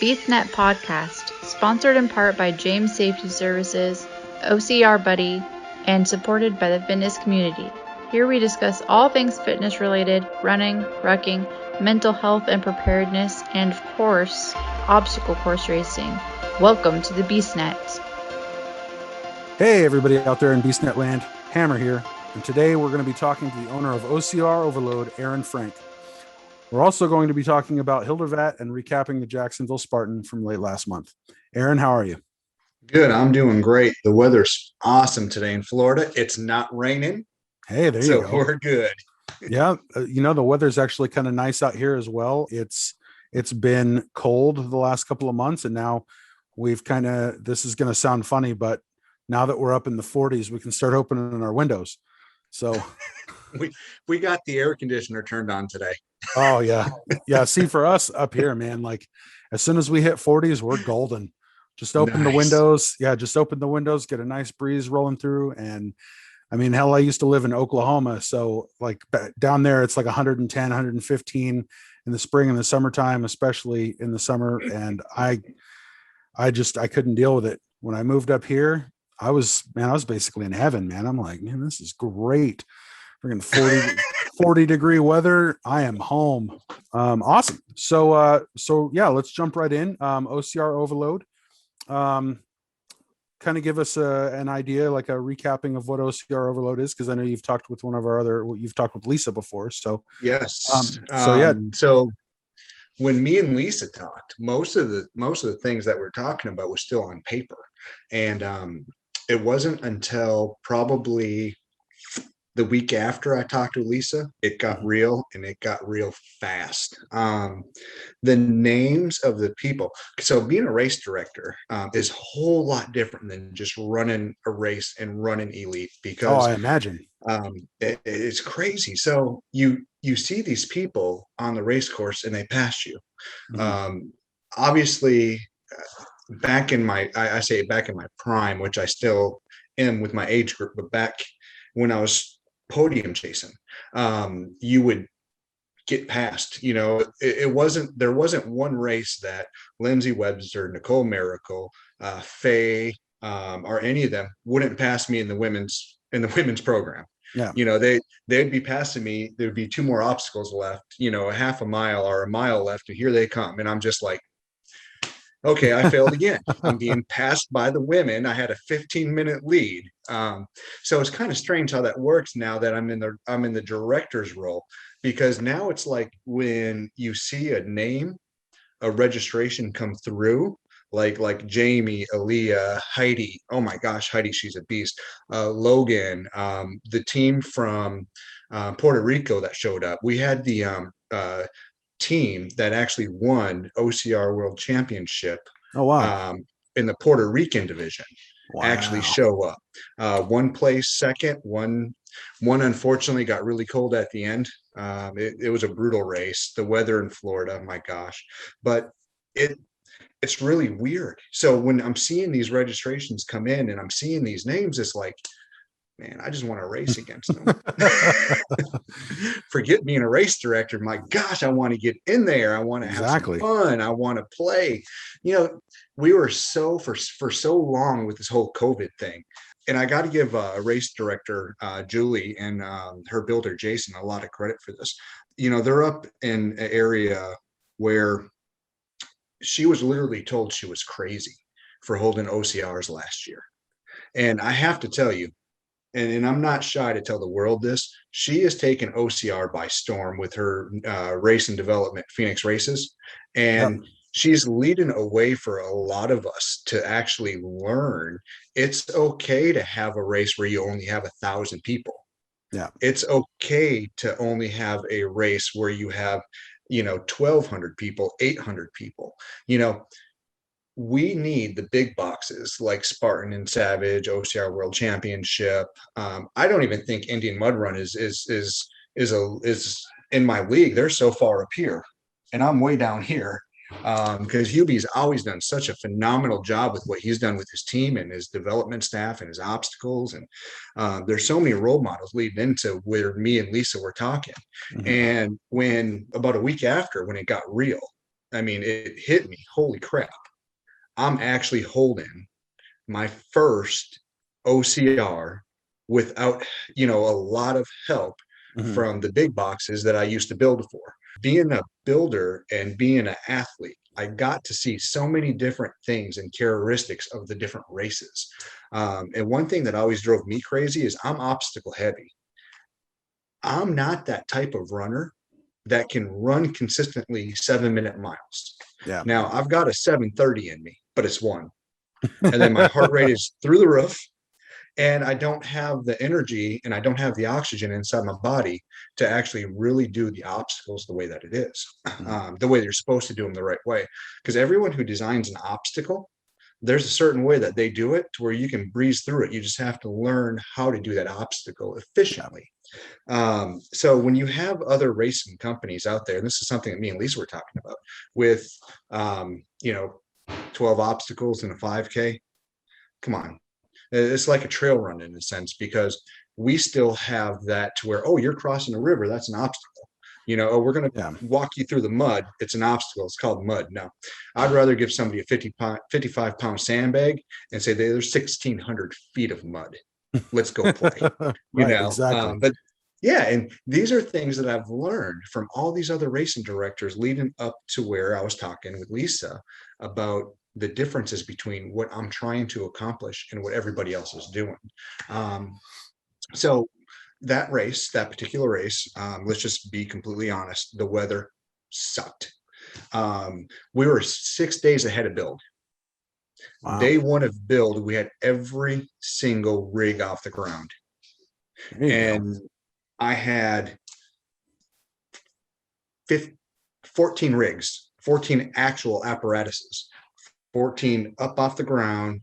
BeastNet Podcast, sponsored in part by James Safety Services, OCR Buddy, and supported by the fitness community. Here we discuss all things fitness related, running, rucking, mental health and preparedness, and of course, obstacle course racing. Welcome to the BeastNet. Hey everybody out there in BeastNet land, Hammer here, and today we're going to be talking to the owner of OCR Overload, Aaron Frank. We're also going to be talking about Hildervat and recapping the Jacksonville Spartan from late last month. Aaron, how are you? Good. I'm doing great. The weather's awesome today in Florida. It's not raining. Hey, there you go. So we're good. Yeah. The weather's actually kind of nice out here as well. It's been cold the last couple of months, and now we've this is going to sound funny, but now that we're up in the 40s, we can start opening our windows. So we got the air conditioner turned on today. Oh yeah. Yeah. See, for us up here, man, like as soon as we hit 40s, we're golden. Just open the windows. Yeah. Just open the windows, get a nice breeze rolling through. And I mean, hell, I used to live in Oklahoma. So like down there, it's like 110, 115 in the spring and the summertime, especially in the summer. And I couldn't deal with it. When I moved up here, I was basically in heaven, man. I'm like, man, this is great. Freaking 40 degree weather. I am home. Awesome. So yeah, let's jump right in. OCR Overload. Kind of give us an idea, like a recapping of what OCR Overload is, because I know you've talked with you've talked with Lisa before. So yes. So when me and Lisa talked, most of the things that we're talking about was still on paper, and it wasn't until probably the week after I talked to Lisa, it got real, and it got real fast. The names of the people. So being a race director is a whole lot different than just running a race and running elite, because I imagine it's crazy. So you see these people on the race course and they pass you. Obviously, back in my prime, which I still am with my age group, but back when I was podium chasing, you would get past. There wasn't one race that Lindsay Webster, Nicole Miracle, Faye, or any of them wouldn't pass me in the women's program. Yeah. They'd be passing me. There'd be two more obstacles left, a half a mile or a mile left, and here they come. And I'm just like, okay, I failed again. I'm being passed by the women. I had a 15-minute lead. So it's kind of strange how that works now that I'm in the director's role, because now it's like when you see a registration come through, like Jamie, Aaliyah, Heidi. Oh my gosh, Heidi, she's a beast. Logan, the team from Puerto Rico that showed up. We had the team that actually won OCR World Championship. Oh wow. In the Puerto Rican division. Wow. Actually show up. One place second, one unfortunately got really cold at the end. It was a brutal race. The weather in Florida, my gosh. But it's really weird. So when I'm seeing these registrations come in and I'm seeing these names, it's like, man, I just want to race against them. Forget being a race director. My gosh, I want to get in there. I want to have some fun. I want to play. We were for so long with this whole COVID thing. And I got to give a race director, Julie, and her builder, Jason, a lot of credit for this. They're up in an area where she was literally told she was crazy for holding OCRs last year. And I have to tell you, and I'm not shy to tell the world this, she has taken OCR by storm with her race and development, Phoenix Races. And she's leading a way for a lot of us to actually learn it's okay to have a race where you only have 1,000 people. Yeah. It's okay to only have a race where you have 1,200 people, 800 people. We need the big boxes like Spartan and Savage, OCR World Championship. I don't even think Indian Mud Run is in my league. They're so far up here, and I'm way down here. Because Hubie's always done such a phenomenal job with what he's done with his team and his development staff and his obstacles. And there's so many role models leading into where me and Lisa were talking. And when about a week after, when it got real, I mean, it hit me. Holy crap. I'm actually holding my first OCR without, a lot of help from the big boxes that I used to build for. Being a builder and being an athlete, I got to see so many different things and characteristics of the different races. And one thing that always drove me crazy is I'm obstacle heavy. I'm not that type of runner that can run consistently 7-minute miles. Yeah. Now I've got a 7:30 in me, but it's one. And then my heart rate is through the roof. And I don't have the energy and I don't have the oxygen inside my body to actually really do the obstacles the way that it is, the way you're supposed to do them the right way. Because everyone who designs an obstacle, there's a certain way that they do it to where you can breeze through it. You just have to learn how to do that obstacle efficiently. So when you have other racing companies out there, and this is something that me and Lisa were talking about with, 12 obstacles in a 5K, come on. It's like a trail run in a sense, because we still have that to where, oh, you're crossing a river. That's an obstacle. Oh, we're going to walk you through the mud. It's an obstacle. It's called mud. No, I'd rather give somebody a 55-pound sandbag and say there's 1,600 feet of mud. Let's go play. Exactly. But yeah, and these are things that I've learned from all these other racing directors leading up to where I was talking with Lisa about the differences between what I'm trying to accomplish and what everybody else is doing. So that particular race, let's just be completely honest, the weather sucked. We were 6 days ahead of build. Wow. Day one of build, we had every single rig off the ground. And I had 14 rigs, 14 actual apparatuses, 14 up off the ground,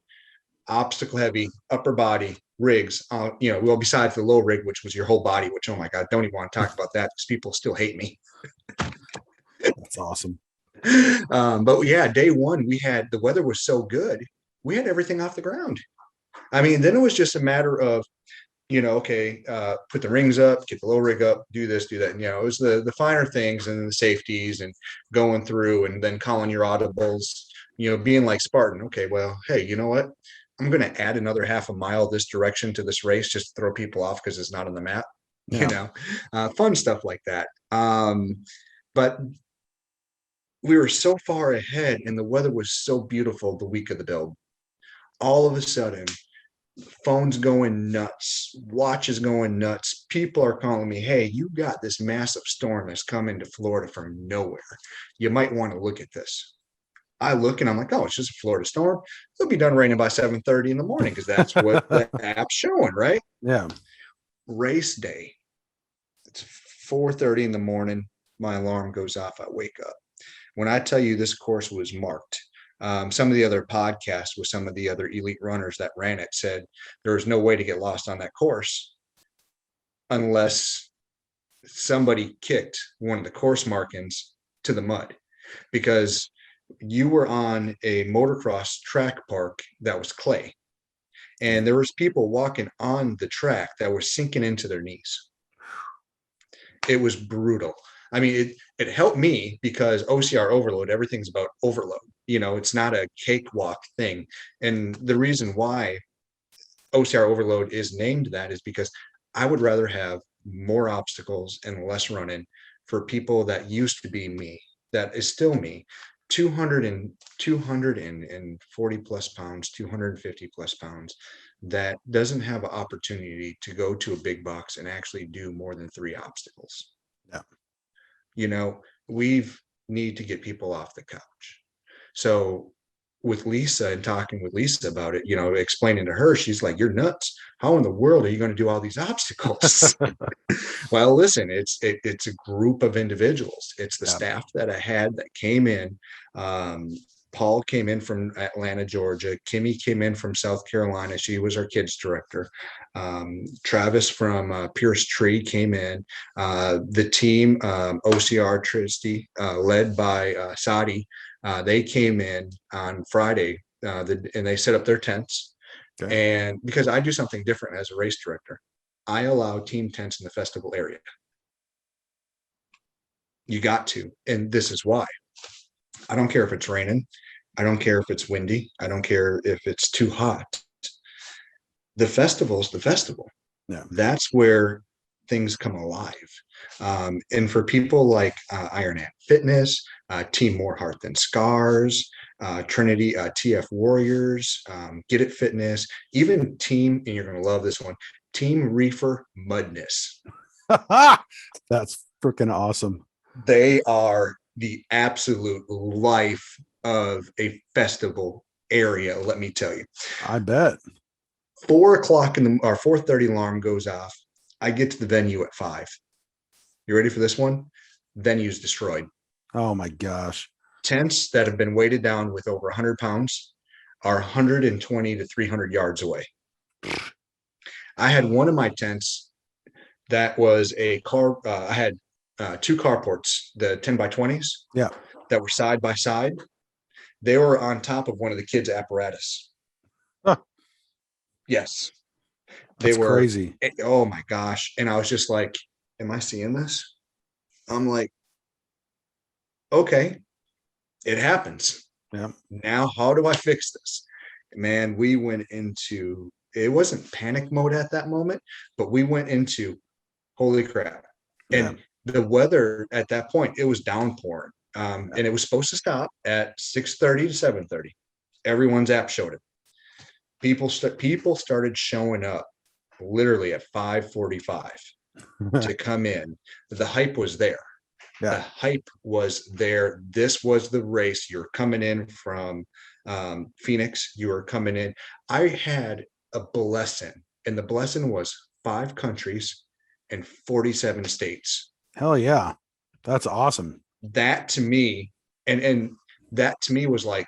obstacle heavy, upper body rigs, well, besides the low rig, which was your whole body, which, oh my God, don't even want to talk about that because people still hate me. That's awesome. But yeah, day one, the weather was so good. We had everything off the ground. I mean, then it was just a matter of, put the rings up, get the low rig up, do this, do that. And, it was the finer things and the safeties and going through and then calling your audibles, being like Spartan. Okay, well, hey, you know what? I'm going to add another half a mile this direction to this race just to throw people off because it's not on the map, fun stuff like that. But we were so far ahead and the weather was so beautiful the week of the build. All of a sudden, phones going nuts, watches going nuts. People are calling me, hey, you got this massive storm that's coming to Florida from nowhere. You might want to look at this. I look and I'm like, oh, it's just a Florida storm. It'll be done raining by 7:30 in the morning because that's what the app's showing, right? Yeah. Race day. It's 4:30 in the morning. My alarm goes off. I wake up. When I tell you this course was marked, some of the other podcasts with some of the other elite runners that ran it said there was no way to get lost on that course unless somebody kicked one of the course markings to the mud, because you were on a motocross track park that was clay, and there was people walking on the track that were sinking into their knees. It was brutal. I mean, it helped me because OCR Overload, everything's about overload. It's not a cakewalk thing. And the reason why OCR Overload is named that is because I would rather have more obstacles and less running for people that used to be me, that is still me, 240 plus pounds, 250 plus pounds, that doesn't have an opportunity to go to a big box and actually do more than 3 obstacles. Yeah. We need to get people off the couch. So with Lisa and talking with Lisa about it, explaining to her, she's like, you're nuts. How in the world are you going to do all these obstacles? Well, listen, it's a group of individuals. It's the staff that I had that came in. Paul came in from Atlanta, Georgia. Kimmy came in from South Carolina. She was our kids director. Travis from Pierce Tree came in. The team, OCR Tristy, led by Sadi, they came in on Friday and they set up their tents. Okay. And because I do something different as a race director, I allow team tents in the festival area. You got to, and this is why. I don't care if it's raining. I don't care if it's windy. I don't care if it's too hot. The festival is the festival. Yeah. That's where things come alive. And for people like Iron Ant Fitness, Team More Heart Than Scars, Trinity, TF Warriors, Get It Fitness, even Team, and you're going to love this one, Team Reefer Mudness. That's freaking awesome. They are the absolute life of a festival area, let me tell you. I bet. 4:00 in the or 4:30 alarm goes off. I get to the venue at 5. You ready for this one? Venue's destroyed. Oh my gosh. Tents that have been weighted down with over 100 pounds are 120 to 300 yards away. I had one of my tents that was a car. I had 2 carports, the 10 by 20s. Yeah. That were side by side. They were on top of one of the kids' apparatus. Huh. Yes. That's They were crazy. Oh my gosh. And I was just like, am I seeing this? I'm like, okay, it happens. Yeah. Now, how do I fix this? Man, we went into, it wasn't panic mode at that moment, but we went into, holy crap. And the weather at that point, it was downpouring. And it was supposed to stop at 6:30 to 7:30. Everyone's app showed it. People started showing up literally at 5:45 to come in. The hype was there. Yeah. The hype was there. This was the race. You're coming in from Phoenix. You were coming in. I had a blessing, and the blessing was 5 countries and 47 states. Hell yeah. That's awesome. That to me, and that to me was like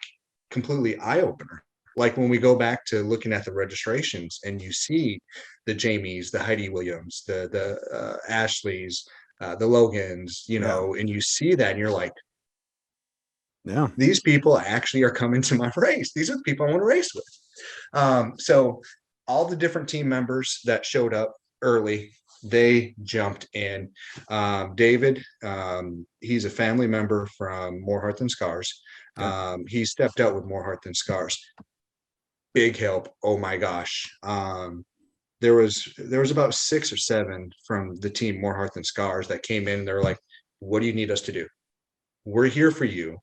completely eye-opener. Like when we go back to looking at the registrations and you see the Jamies, the Heidi Williams, the Ashleys, the Logans, you know, and you see that and you're like, yeah, these people actually are coming to my race. These are the people I want to race with. So all the different team members that showed up early, they jumped in. David, he's a family member from More Heart Than Scars. He stepped out with More Heart Than Scars. Big help. Oh my gosh. There was about 6 or 7 from the team More Heart Than Scars that came in. They're like, what do you need us to do? We're here for you.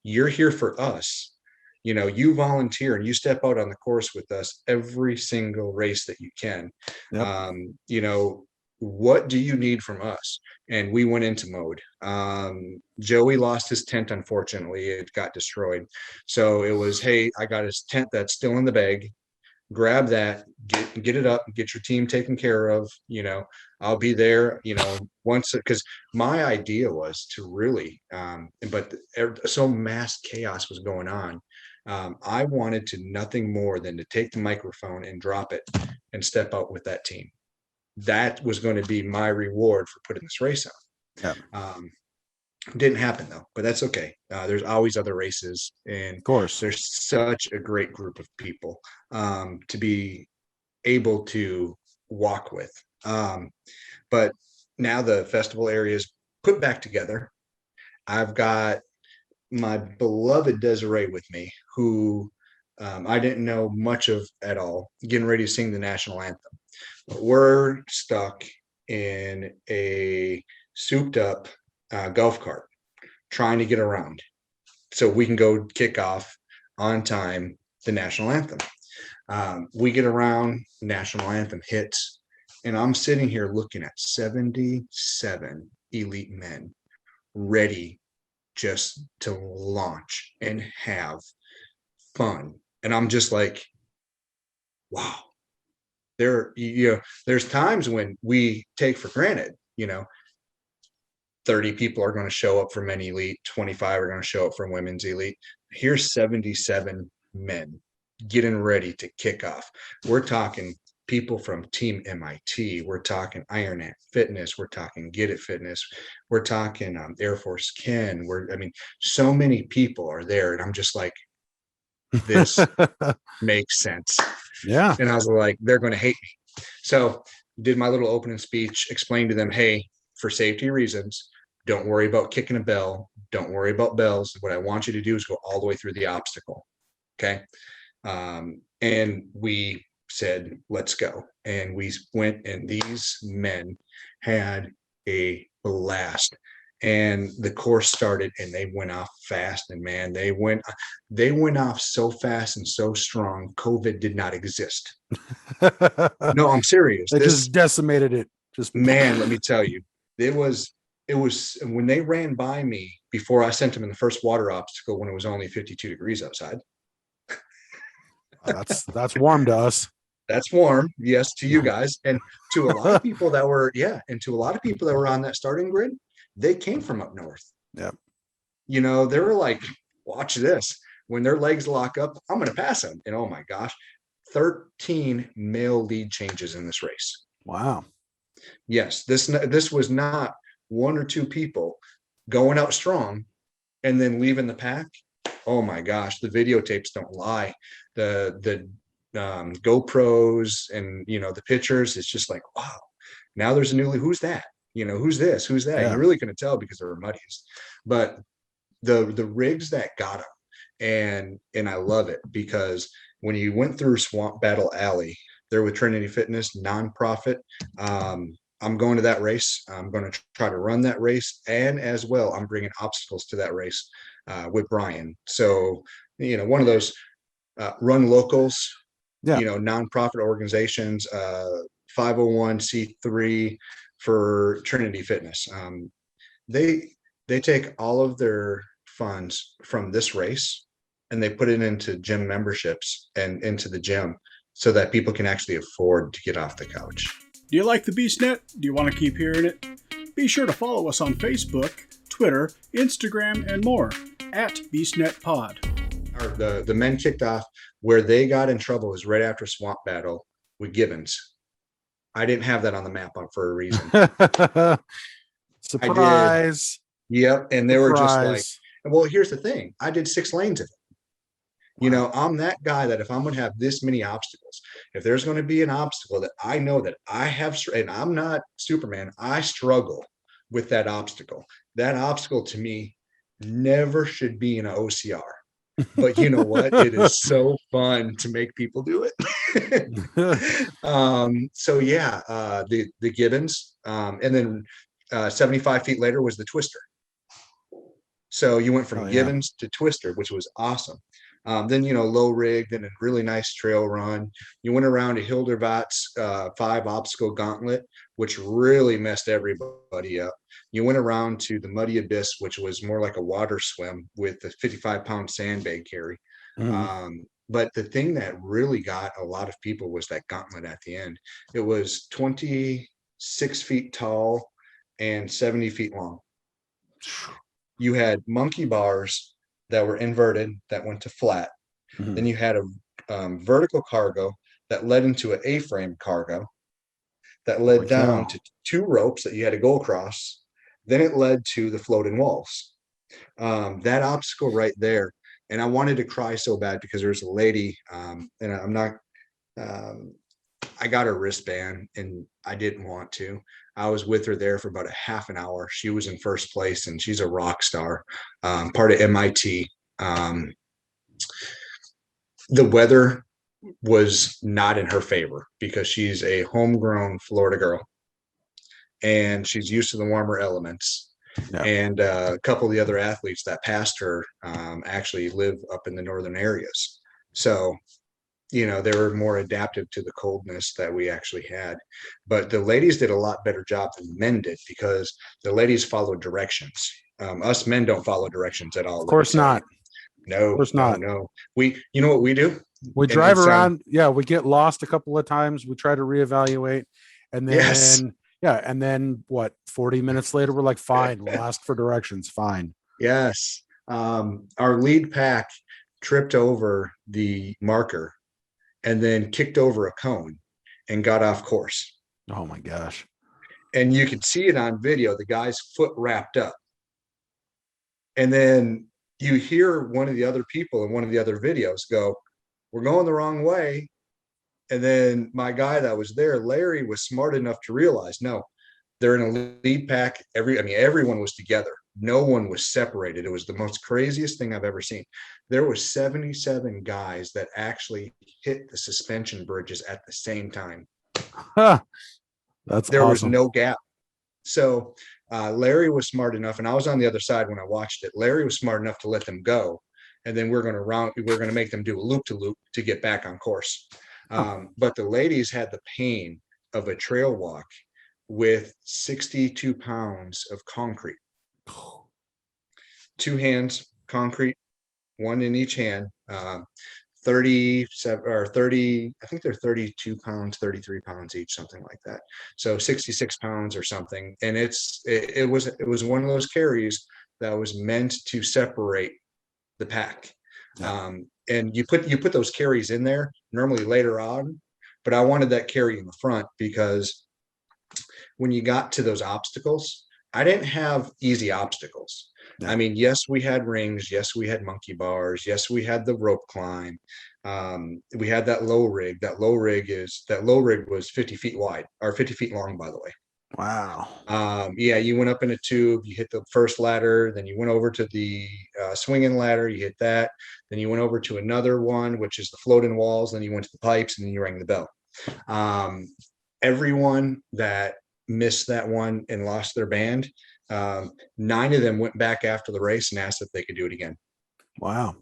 You're here for us. You know, you volunteer and you step out on the course with us every single race that you can. You know, what do you need from us? And we went into mode. Joey lost his tent. Unfortunately, it got destroyed. So it was, hey, I got his tent that's still in the bag. Grab that, get it up, get your team taken care of. You know, I'll be there, you know, once, because my idea was to really, but so mass chaos was going on. I wanted to nothing more than to take the microphone and drop it and step out with that team. That was going to be my reward for putting this race on. Didn't happen though, but that's okay. There's always other races, and of course, there's such a great group of people to be able to walk with. But now the festival area is put back together. I've got my beloved Desiree with me, who I didn't know much of at all, getting ready to sing the national anthem. But we're stuck in a souped up golf cart trying to get around so we can go kick off on time the national anthem. We get around, national anthem hits, and I'm sitting here looking at 77 elite men ready just to launch and have fun. And I'm just like, wow. There's times when we take for granted, 30 people are going to show up for men elite, 25 are going to show up for women's elite. Here's 77 men getting ready to kick off. We're talking people from Team MIT. We're talking Iron Ant Fitness. We're talking Get It Fitness. We're talking Air Force Ken. So many people are there. And I'm just like, this makes sense. Yeah. And I was like, they're going to hate me. So did my little opening speech, explained to them, hey, for safety reasons, don't worry about kicking a bell. Don't worry about bells. What I want you to do is go all the way through the obstacle. Okay. And we said, let's go. And we went, and these men had a blast. And the course started, and they went off fast. And man, they went off so fast and so strong. COVID did not exist. No, I'm serious. They just decimated it. Just man, let me tell you, it was when they ran by me before I sent them in the first water obstacle when it was only 52 degrees outside. That's warm to us. That's warm, yes, to you guys, and to a lot of people that were, and to a lot of people that were on that starting grid, they came from up north. Yeah, you know, they were like, watch this. When their legs lock up, I'm going to pass them. And oh my gosh, 13 male lead changes in this race. Wow. Yes, this was not one or two people going out strong and then leaving the pack. Oh my gosh, the videotapes don't lie. The GoPros and the pictures, it's just like, wow, now there's a newly, who's that? Who's this? Who's that? Yeah. You really couldn't tell because they were muddies. But the rigs that got them, and I love it because when you went through Swamp Battle Alley there with Trinity Fitness, nonprofit, I'm going to that race. I'm going to try to run that race, and as well, I'm bringing obstacles to that race with Brian. So, one of those run locals, nonprofit organizations, 501c3 for Trinity Fitness. They take all of their funds from this race and they put it into gym memberships and into the gym so that people can actually afford to get off the couch. Do you like the BeastNet? Do you want to keep hearing it? Be sure to follow us on Facebook, Twitter, Instagram, and more at BeastNetPod. The men kicked off. Where they got in trouble was right after Swamp Battle with Gibbons. I didn't have that on the map for a reason. Surprise. Yep. And they were just like, well, here's the thing. I did 6 lanes of it. Wow. I'm that guy that if I'm going to have this many obstacles, if there's going to be an obstacle that I know that I have, and I'm not Superman, I struggle with that obstacle. That obstacle to me never should be in an OCR. But you know what? It is so fun to make people do it. So yeah, the Gibbons, and then 75 feet later was the Twister. So you went from Gibbons to Twister, which was awesome. Then, low rig, then a really nice trail run. You went around to Hildervat's 5 obstacle gauntlet, which really messed everybody up. You went around to the Muddy Abyss, which was more like a water swim with a 55-pound sandbag carry. Mm-hmm. But the thing that really got a lot of people was that gauntlet at the end. It was 26 feet tall and 70 feet long. You had monkey bars that were inverted that went to flat. Mm-hmm. Then you had a vertical cargo that led into an A-frame cargo that led down to 2 ropes that you had to go across. Then it led to the floating walls. That obstacle right there. And I wanted to cry so bad because there was a lady, and I'm not, I got her wristband and I didn't want to. I was with her there for about a half an hour. She was in first place and she's a rock star, part of MIT. The weather was not in her favor because she's a homegrown Florida girl and she's used to the warmer elements. Yeah. And a couple of the other athletes that passed her actually live up in the northern areas. So, they were more adaptive to the coldness that we actually had. But the ladies did a lot better job than the men did because the ladies followed directions. Us men don't follow directions at all. Of course not. No, of course not. No. We, what we do? We drive around. We get lost a couple of times. We try to reevaluate. And then, and then what, 40 minutes later, we're like, fine, we'll ask for directions. Fine. Yes. Our lead pack tripped over the marker and then kicked over a cone and got off course. Oh my gosh. And you could see it on video, the guy's foot wrapped up. And then you hear one of the other people in one of the other videos go, we're going the wrong way. And then my guy that was there, Larry, was smart enough to realize, no, they're in a lead pack. Everyone was together. no one was separated. It was the most craziest thing I've ever seen. There was 77 guys that actually hit the suspension bridges at the same time. Huh. That's There was awesome. no gap. So Larry was smart enough, and I was on the other side when I watched it. Larry was smart enough to let them go, and then we're going to make them do a loop to get back on course. But the ladies had the pain of a trail walk with 62 pounds of concrete. 2 hands concrete, one in each hand. 37 or 30, I think they're 32 pounds, 33 pounds each, something like that. So 66 pounds or something. And it was one of those carries that was meant to separate the pack. Yeah. And you put those carries in there normally later on, but I wanted that carry in the front because when you got to those obstacles, I didn't have easy obstacles. Yeah. I mean, yes, we had rings. Yes, we had monkey bars. Yes, we had the rope climb. We had that low rig. That low rig was 50 feet wide, or 50 feet long, by the way. Wow. Yeah, you went up in a tube, you hit the first ladder, then you went over to the swinging ladder, you hit that, then you went over to another one, which is the floating walls, then you went to the pipes, and then you rang the bell. Everyone that missed that one and lost their band, 9 of them went back after the race and asked if they could do it again. Wow.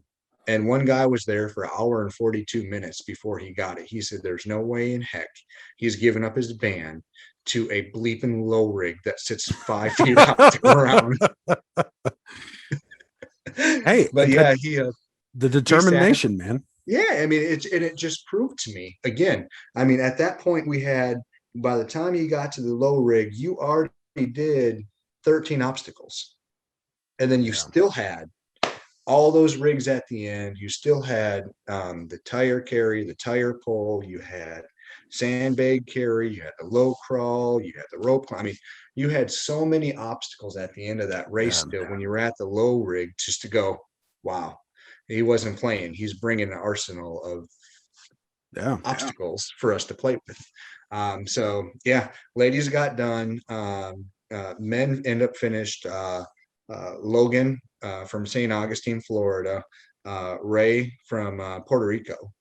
And one guy was there for 1 hour and 42 minutes before he got it. He said there's no way in heck he's given up his band to a bleeping low rig that sits 5 feet off the ground. Hey, but yeah, the determination, man. Yeah, I mean, it just proved to me again. I mean, at that point, by the time you got to the low rig, you already did 13 obstacles, and then you still had all those rigs at the end. You still had the tire carry, the tire pull, you had sandbag carry, you had the low crawl, you had the rope climb. I mean, you had so many obstacles at the end of that race still when you were at the low rig, just to go, wow, he wasn't playing. He's bringing an arsenal of obstacles for us to play with. So yeah, ladies got done. Men end up finished. Logan from St. Augustine, Florida, Ray from Puerto Rico,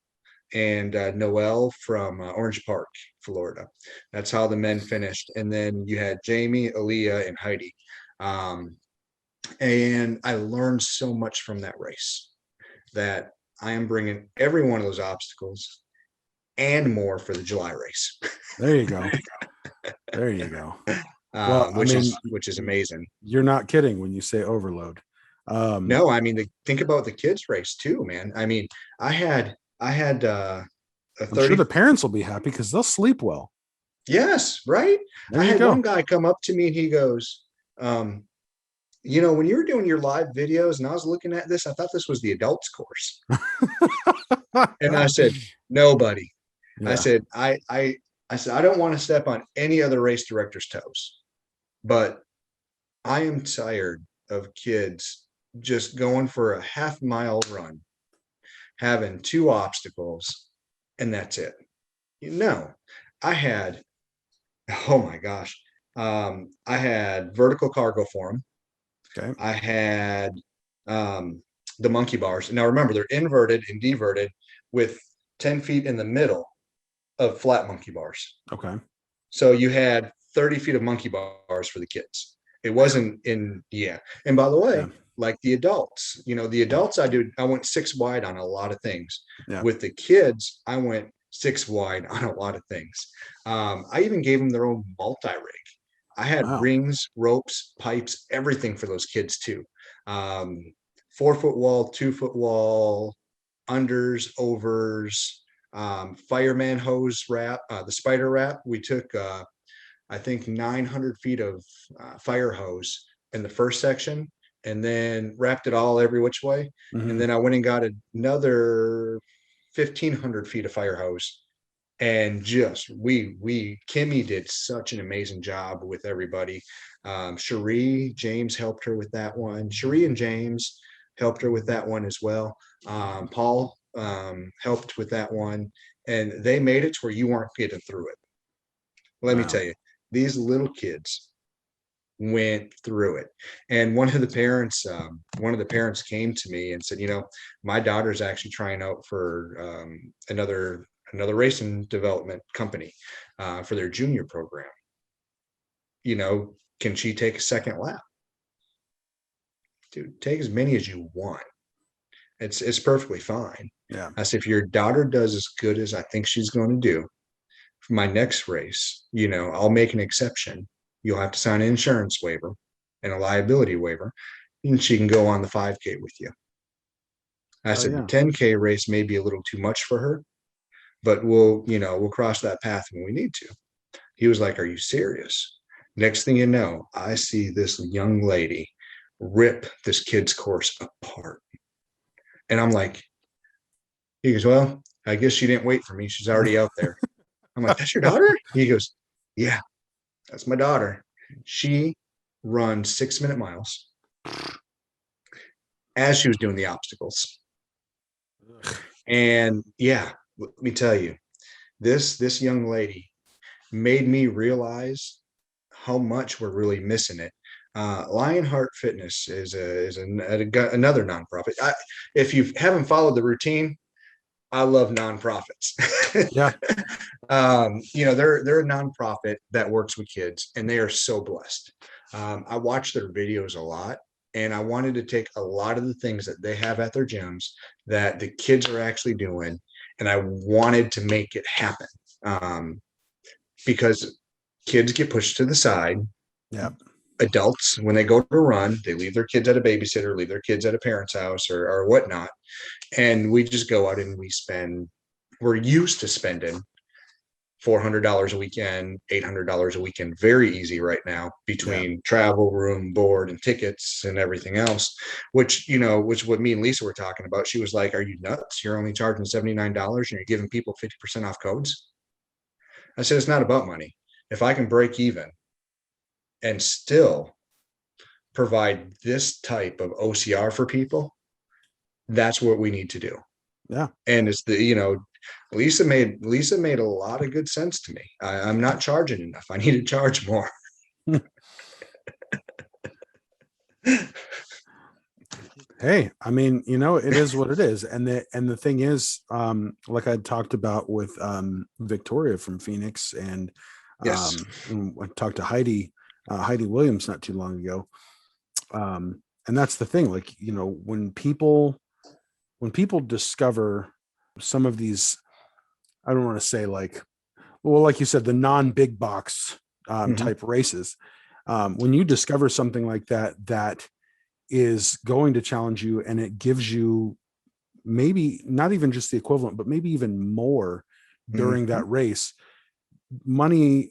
and Noel from Orange Park, Florida. That's how the men finished. And then you had Jamie, Aaliyah, and Heidi. And I learned so much from that race that I am bringing every one of those obstacles and more for the July race. There you go. There you go. Well, which is amazing. You're not kidding when you say overload. No, I mean, think about the kids race too, man. I mean, I had a 30. I'm sure the parents will be happy because they'll sleep well. Yes, right. I had one guy come up to me and he goes, when you were doing your live videos and I was looking at this, I thought this was the adults course. And I said, no, buddy. Yeah. I said, I said, I don't want to step on any other race director's toes, but I am tired of kids just going for a half-mile run, having 2 obstacles, and that's it. I had, oh my gosh, I had vertical cargo form. Okay. I had the monkey bars. Now remember, they're inverted and diverted with 10 feet in the middle of flat monkey bars. Okay. So you had 30 feet of monkey bars for the kids. It wasn't in, yeah. And by the way, like the adults, I went 6 wide on a lot of things. Yeah. With the kids, I went 6 wide on a lot of things. I even gave them their own multi-rig. I had rings, ropes, pipes, everything for those kids too. 4-foot wall, 2-foot wall, unders, overs, fireman hose wrap, the spider wrap. We took, I think 900 feet of fire hose in the first section and then wrapped it all every which way. Mm-hmm. And then I went and got another 1,500 feet of fire hose. And just Kimmy did such an amazing job with everybody. Cherie, James helped her with that one. Cherie and James helped her with that one as well. Paul helped with that one, and they made it to where you weren't getting through it. Let me tell you, these little kids went through it. And one of the parents came to me and said, my daughter's actually trying out for another racing development company for their junior program. Can she take a second lap? Dude, take as many as you want. It's perfectly fine. Yeah. I said, if your daughter does as good as I think she's going to do for my next race, I'll make an exception. You'll have to sign an insurance waiver and a liability waiver, and she can go on the 5K with you. I said, the 10K race may be a little too much for her, but we'll cross that path when we need to. He was like, are you serious? Next thing you know, I see this young lady rip this kid's course apart. And I'm like, he goes, well, I guess she didn't wait for me. She's already out there. I'm like, that's your daughter? He goes, yeah, that's my daughter. She runs 6-minute miles as she was doing the obstacles. And yeah, let me tell you, this young lady made me realize how much we're really missing it. Lionheart Fitness is another nonprofit. If you haven't followed the routine, I love nonprofits. Yeah. They're a nonprofit that works with kids, and they are so blessed. I watch their videos a lot, and I wanted to take a lot of the things that they have at their gyms that the kids are actually doing, and I wanted to make it happen. Because kids get pushed to the side. Yeah. Adults, when they go to run, they leave their kids at a babysitter, leave their kids at a parent's house or whatnot. And we just go out and we're used to spending $400 a weekend, $800 a weekend, very easy right now between travel, room, board, and tickets and everything else, which what me and Lisa were talking about. She was like, are you nuts? You're only charging $79 and you're giving people 50% off codes. I said, it's not about money. If I can break even and still provide this type of OCR for people, that's what we need to do. Yeah. And it's Lisa made a lot of good sense to me. I'm not charging enough. I need to charge more. Hey, I mean, it is what it is. And the thing is, like I talked about with Victoria from Phoenix, and yes, I talked to Heidi Williams not too long ago. And that's the thing, like, when people discover some of these, I don't want to say like you said, the non-big box type races, when you discover something like that is going to challenge you, and it gives you maybe not even just the equivalent, but maybe even more during that race, money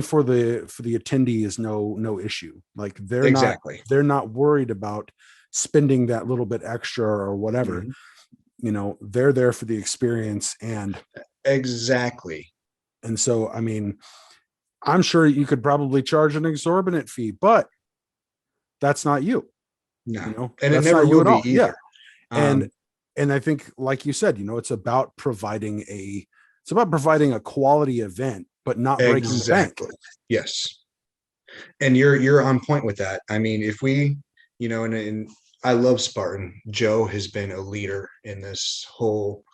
for the attendee is no issue. Like they're not worried about spending that little bit extra or whatever. They're there for the experience. And exactly. And so, I mean, I'm sure you could probably charge an exorbitant fee, but that's not you. No, and it never will be either. Yeah. And I think, like you said, it's about providing a quality event, but not breaking the bank. Yes. And you're on point with that. I mean, if we, and I love Spartan. Joe has been a leader in this whole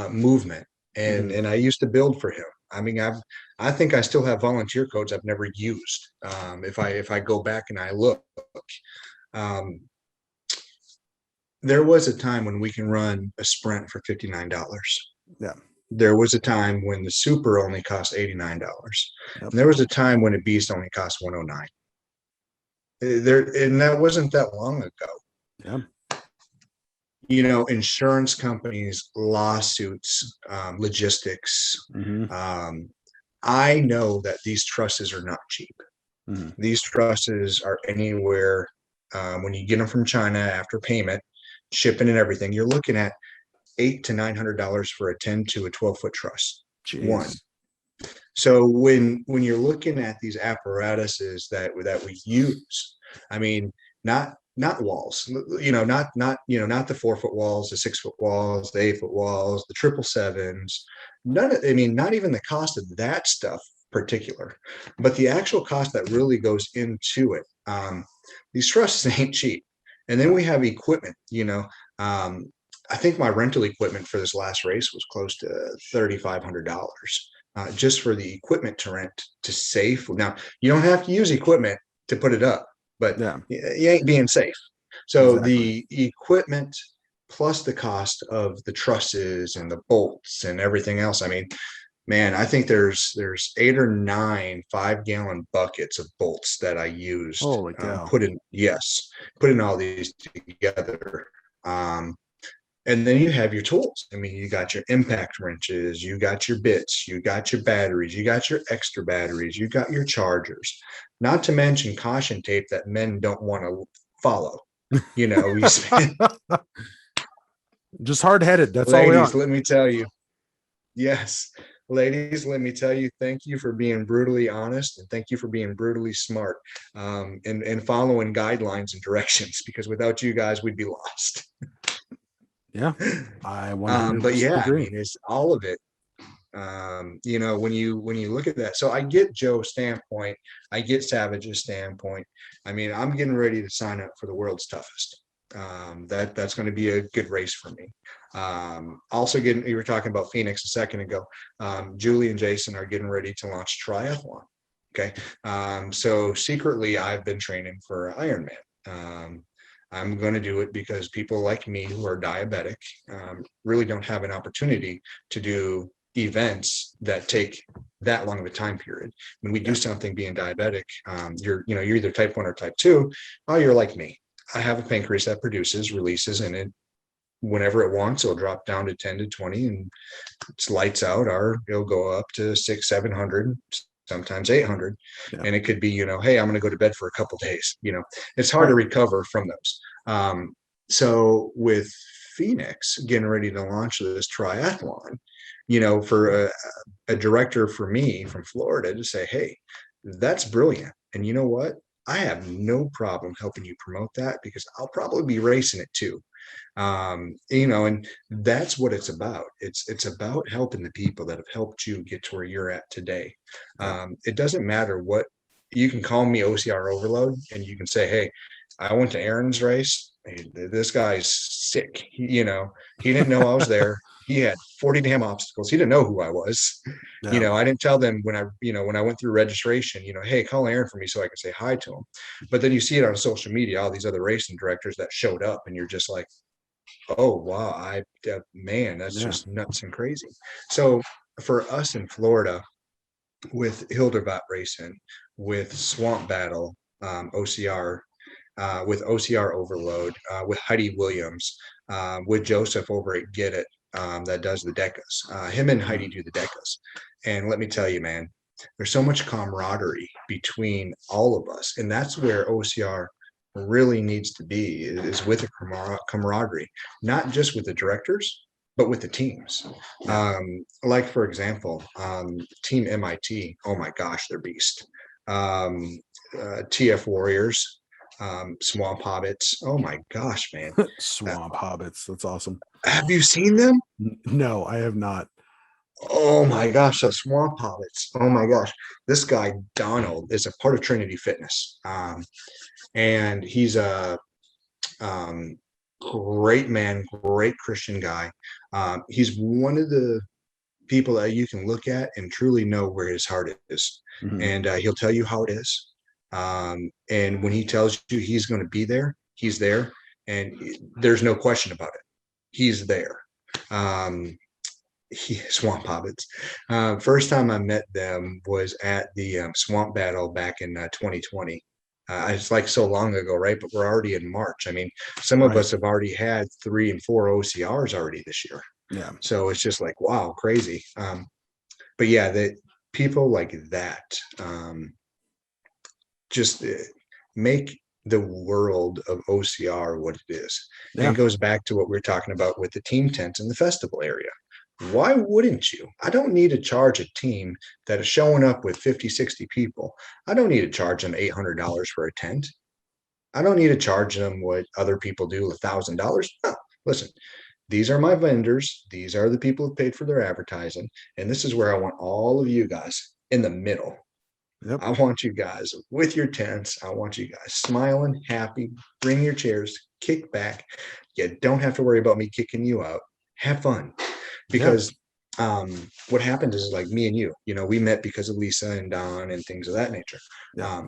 movement, and I used to build for him. I mean, I think I still have volunteer codes I've never used. If I go back and I look, there was a time when we can run a sprint for $59. Yeah. There was a time when the super only cost $89. Yep. And there was a time when a beast only cost $109. And that wasn't that long ago. Yeah. Insurance companies, lawsuits, logistics. I know that these trusses are not cheap. These trusses are anywhere, when you get them from China after payment, shipping and everything, you're looking at $800 to $900 for a 10 to a 12-foot truss. Jeez. One. So when you're looking at these apparatuses that we use, I mean, not walls, not the 4-foot walls, the 6-foot walls, the 8-foot walls, the 777s, not even the cost of that stuff particular. But the actual cost that really goes into it, these trusses ain't cheap. And then we have equipment, I think my rental equipment for this last race was close to $3,500 just for the equipment to rent to safe. Now, you don't have to use equipment to put it up, but you ain't being safe. So the equipment plus the cost of the trusses and the bolts and everything else. I mean, man, I think there's 8 or 9 5-gallon buckets of bolts that I used. Holy cow. Put in all these together. And then you have your tools. I mean, you got your impact wrenches, you got your bits, you got your batteries, you got your extra batteries, you got your chargers, not to mention caution tape that men don't want to follow. We spend just hard-headed. That's ladies, all we are. let me tell you. Yes. Ladies, let me tell you, thank you for being brutally honest, and thank you for being brutally smart, and following guidelines and directions, because without you guys, we'd be lost. Yeah, I 100% but yeah, agree. I mean, it's all of it. When you look at that, so I get Joe's standpoint, I get Savage's standpoint. I mean, I'm getting ready to sign up for the world's toughest. That's going to be a good race for me. Also you were talking about Phoenix a second ago. Julie and Jason are getting ready to launch triathlon. Okay. So secretly I've been training for Ironman. I'm going to do it because people like me who are diabetic really don't have an opportunity to do events that take that long of a time period. When we do something being diabetic, you're either type 1 or type 2. Oh, you're like me. I have a pancreas that releases, and it, whenever it wants, it'll drop down to 10 to 20, and it's lights out, or it'll go up to 600, 700, sometimes 800. Yeah. And it could be, hey, I'm going to go to bed for a couple of days. It's hard to recover from those. So with Phoenix getting ready to launch this triathlon, for a director for me from Florida to say, hey, that's brilliant. And you know what? I have no problem helping you promote that, because I'll probably be racing it too. And that's what it's about. It's about helping the people that have helped you get to where you're at today. It doesn't matter what, you can call me OCR Overload, and you can say, hey, I went to Aaron's race. This guy's sick. He didn't know I was there. He had 40 damn obstacles. He didn't know who I was. Yeah. I didn't tell them when I went through registration, hey, call Aaron for me so I can say hi to him. But then you see it on social media, all these other racing directors that showed up, and you're just like, oh, wow, man, that's just nuts and crazy. So for us in Florida, with Hildervat Racing, with Swamp Battle, OCR, with OCR Overload, with Heidi Williams, with Joseph over at Get It, that does the decas. Him and Heidi do the decas. And let me tell you, man, there's so much camaraderie between all of us. And that's where OCR really needs to be, is with a camaraderie, not just with the directors, but with the teams. Like, for example, Team MIT, oh my gosh, they're beast. TF Warriors, Swamp Hobbits, oh my gosh, man. Swamp Hobbits, that's awesome. Have you seen them? No, I have not. Oh my gosh, the Swamp Hobbits. Oh my gosh. This guy, Donald, is a part of Trinity Fitness. And he's a great man, great Christian guy. He's one of the people that you can look at and truly know where his heart is. Mm-hmm. And he'll tell you how it is. And when he tells you he's going to be there, he's there. And there's no question about it. He's there. Swamp Hobbits. First time I met them was at the Swamp Battle back in 2020. It's like so long ago, right? But we're already in March. I mean, some of us have already had 3 and 4 OCRs already this year. Yeah. So it's just like, wow, crazy. But yeah, the people like that just make the world of OCR what it is. Yeah. And it goes back to what we were talking about with the team tents in the festival area. Why wouldn't you? I don't need to charge a team that is showing up with 50, 60 people. I don't need to charge them $800 for a tent. I don't need to charge them what other people do, $1,000. No, listen, these are my vendors. These are the people who paid for their advertising. And this is where I want all of you guys in the middle. Yep. I want you guys with your tents. I want you guys smiling, happy. Bring your chairs, kick back. You don't have to worry about me kicking you out. Have fun. Because what happens is, like me and you, we met because of Lisa and Don and things of that nature. Yeah.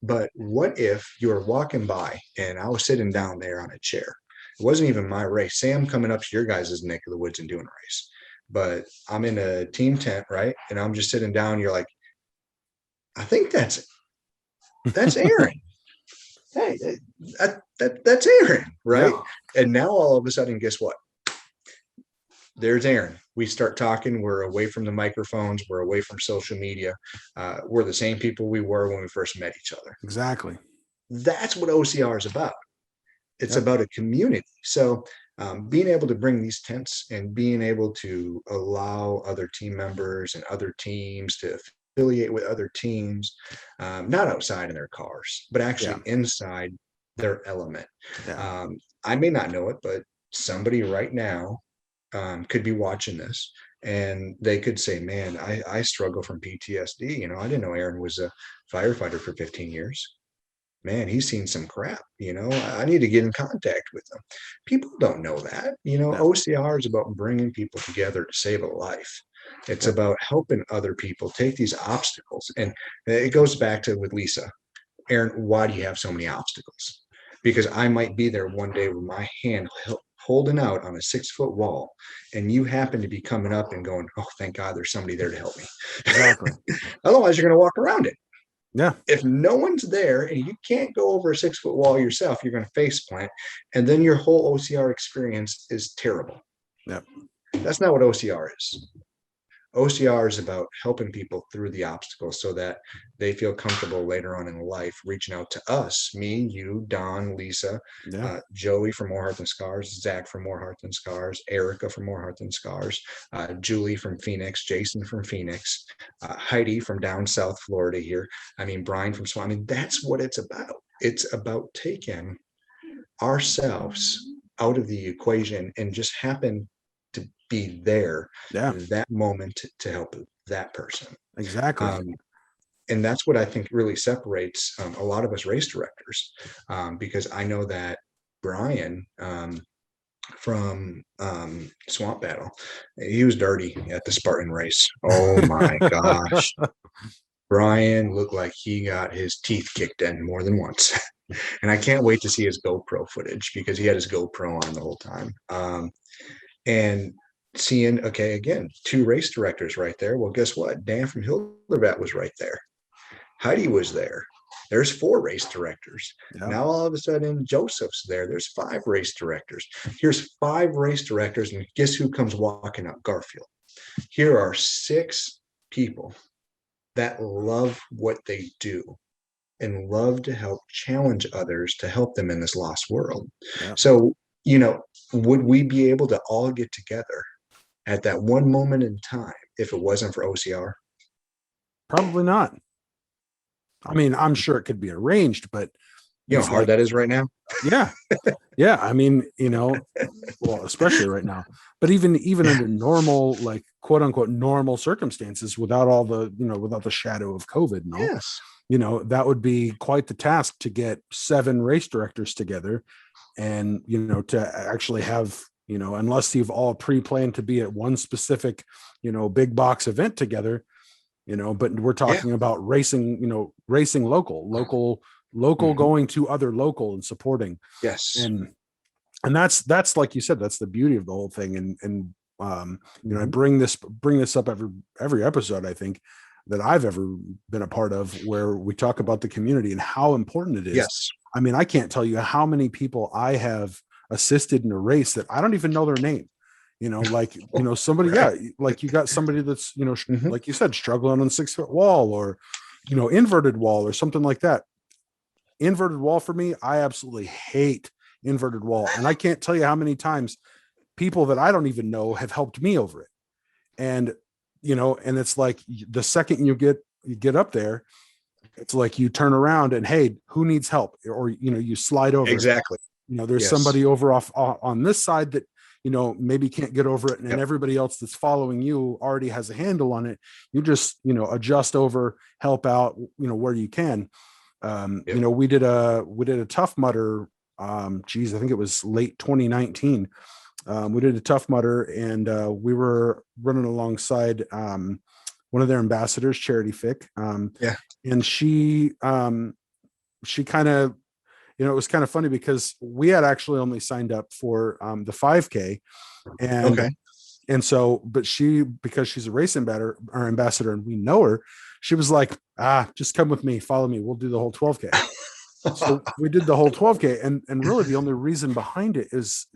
But what if you were walking by and I was sitting down there on a chair? It wasn't even my race. Say I'm coming up to your guys' neck of the woods and doing a race, but I'm in a team tent, right? And I'm just sitting down. You're like, I think that's Aaron. Hey, that's Aaron, right? Yeah. And now all of a sudden, guess what? There's Aaron. We start talking. We're away from the microphones. We're away from social media. We're the same people we were when we first met each other. Exactly. That's what OCR is about. It's about a community. So being able to bring these tents and being able to allow other team members and other teams to affiliate with other teams, not outside in their cars, but actually inside their element. Yeah. I may not know it, but somebody right now could be watching this and they could say, man, I struggle from PTSD. I didn't know Aaron was a firefighter for 15 years. Man, he's seen some crap. I need to get in contact with them. People don't know that. OCR is about bringing people together to save a life. It's about helping other people take these obstacles. And it goes back to with Lisa. Aaron, why do you have so many obstacles? Because I might be there one day with my hand holding out on a 6-foot wall, and you happen to be coming up and going, oh, thank God there's somebody there to help me. Exactly. Otherwise, you're going to walk around it. Yeah. If no one's there and you can't go over a 6-foot wall yourself, you're going to face plant. And then your whole OCR experience is terrible. Yep. That's not what OCR is. OCR is about helping people through the obstacles so that they feel comfortable later on in life reaching out to us, me, you, Don, Lisa, Joey from More Heart Than Scars, Zach from More Heart Than Scars, Erica from More Heart Than Scars, Julie from Phoenix, Jason from Phoenix, Heidi from down South Florida here. Brian from Swami. That's what it's about. It's about taking ourselves out of the equation and just happen to be there that moment to help that person. Exactly. And that's what I think really separates a lot of us race directors, because I know that Brian from Swamp Battle, he was dirty at the Spartan race. Oh my gosh. Brian looked like he got his teeth kicked in more than once. And I can't wait to see his GoPro footage because he had his GoPro on the whole time. And seeing, okay, again, 2 race directors right there. Well, guess what? Dan from Hildervat was right there. Heidi was there. There's 4 race directors. Yeah. Now, all of a sudden, Joseph's there. There's 5 race directors. Here's 5 race directors, and guess who comes walking up? Garfield. Here are 6 people that love what they do and love to help challenge others to help them in this lost world. Yeah. So, would we be able to all get together at that one moment in time if it wasn't for OCR? Probably not. I'm sure it could be arranged, but you know how hard that is right now. Yeah. Yeah. Well, especially right now, but even under normal, like quote unquote, normal circumstances without all the, without the shadow of COVID. That would be quite the task to get 7 race directors together and, to actually have, unless you've all pre-planned to be at one specific, big box event together, but we're talking about racing, racing local mm-hmm. going to other local and supporting. Yes. And that's like you said, that's the beauty of the whole thing. And mm-hmm. I bring this up every episode, I think, that I've ever been a part of, where we talk about the community and how important it is. Yes. I can't tell you how many people I have assisted in a race that I don't even know their name. Somebody, right. Like you got somebody that's, mm-hmm. like you said, struggling on a 6-foot wall or, inverted wall or something like that. Inverted wall for me, I absolutely hate inverted wall. And I can't tell you how many times people that I don't even know have helped me over it. And, and it's like the second you get up there, it's like you turn around and, hey, who needs help? Or, you slide over. Exactly. There's somebody over off on this side that, maybe can't get over it, and Yep. everybody else that's following you already has a handle on it. You just, adjust over, help out, where you can. Yep. We did a Tough Mudder. I think it was late 2019. We did a Tough Mudder, and we were running alongside one of their ambassadors, Charity Fick. And she kind of, it was kind of funny because we had actually only signed up for the 5K, and so, but because she's a race ambassador, and we know her, she was like, just come with me, follow me, we'll do the whole 12K. So we did the whole 12K, and really the only reason behind it is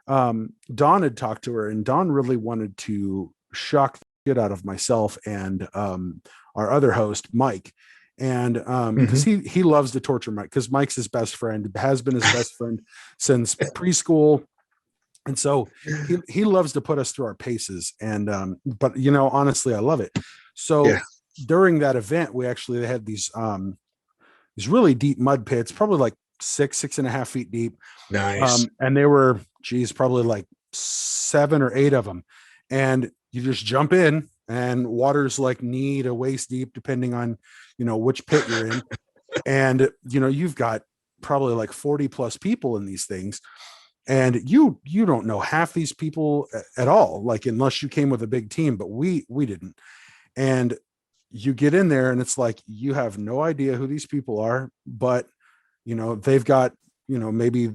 Don had talked to her, and Don really wanted to shock the shit out of myself and our other host, Mike. And because he loves to torture Mike, because Mike's his best friend, has been his best friend since preschool. And so he loves to put us through our paces. And but honestly, I love it. So during that event, they had these really deep mud pits, probably like 6.5 feet deep. Nice. And they were, probably like 7 or 8 of them. And you just jump in, and water's like knee to waist deep, depending on, which pit you're in. And, you've got probably like 40 plus people in these things. And you don't know half these people at all, like, unless you came with a big team, but we didn't. And you get in there, and it's like, you have no idea who these people are, but, they've got, maybe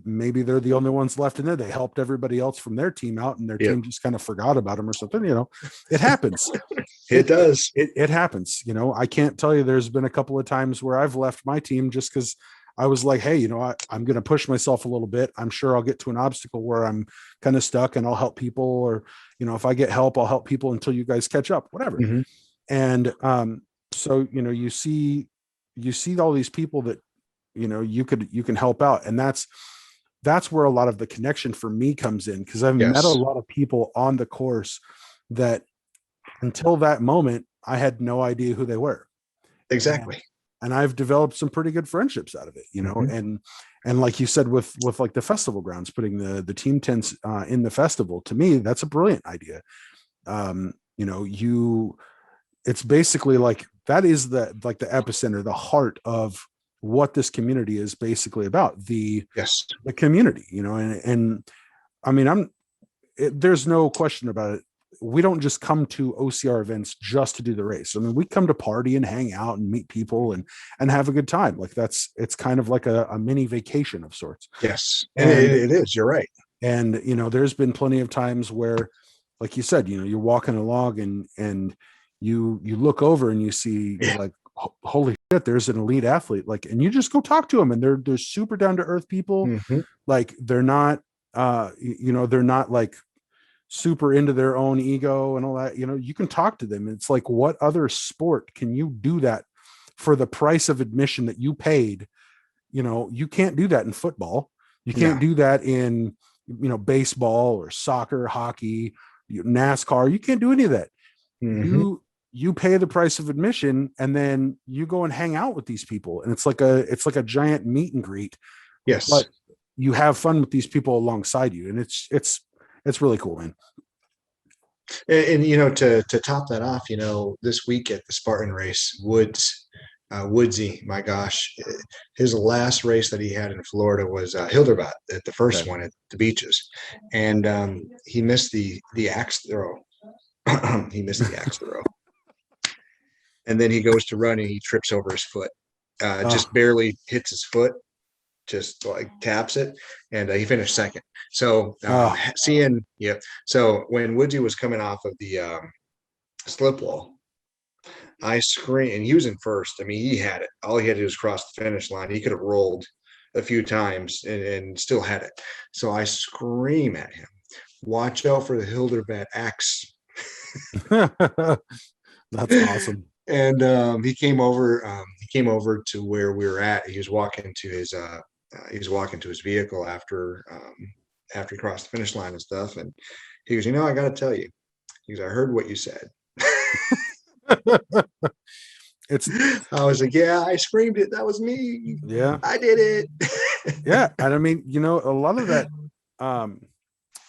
they're the only ones left in there. They helped everybody else from their team out, and their team just kind of forgot about them or something. It happens. It does. It happens. I can't tell you, there's been a couple of times where I've left my team just because I was like, hey, I'm going to push myself a little bit. I'm sure I'll get to an obstacle where I'm kind of stuck, and I'll help people, or, if I get help, I'll help people until you guys catch up, whatever. And so, you see all these people that, you can help out. And that's where a lot of the connection for me comes in, because I've met a lot of people on the course that until that moment, I had no idea who they were. Exactly. And I've developed some pretty good friendships out of it, and like you said, with like the festival grounds, putting the team tents in the festival, to me, that's a brilliant idea. It's basically like, that is the epicenter, the heart of what this community is basically about, the community, and I mean, there's no question about it. We don't just come to OCR events just to do the race. I mean, we come to party and hang out and meet people and have a good time. Like, it's kind of like a mini vacation of sorts. Yes. And it is, you're right. And, there's been plenty of times where, like you said, you're walking along and you look over and you see, you're like, holy shit, there's an elite athlete. Like, and you just go talk to them, and they're super down to earth people. Like, they're not, they're not like super into their own ego and all that. You can talk to them. It's like, what other sport can you do that for the price of admission that you paid? You can't do that in football. You can't do that in, baseball or soccer, hockey, NASCAR. You can't do any of that. You pay the price of admission, and then you go and hang out with these people. And it's like a giant meet and greet. Yes. But you have fun with these people alongside you. And it's really cool, man. And to top that off, this week at the Spartan race, Woodsy, my gosh, his last race that he had in Florida was Hilderbot, at the first one at the beaches, and he missed the axe throw. He missed the axe throw, and then he goes to run and he trips over his foot, just barely hits his foot, just like taps it, and he finished second. So so when Woodsy was coming off of the slip wall, I screamed, and he was in first. I mean, he had it. All he had to do was cross the finish line. He could have rolled a few times and still had it. So I scream at him, watch out for the Hilderbot axe. That's awesome. And he came over to where we were at. He was walking to his vehicle after he crossed the finish line and stuff. And he goes, I got to tell you, he goes, I heard what you said. I was like, yeah, I screamed it. That was me. Yeah, I did it. Yeah. And I mean, a lot of that,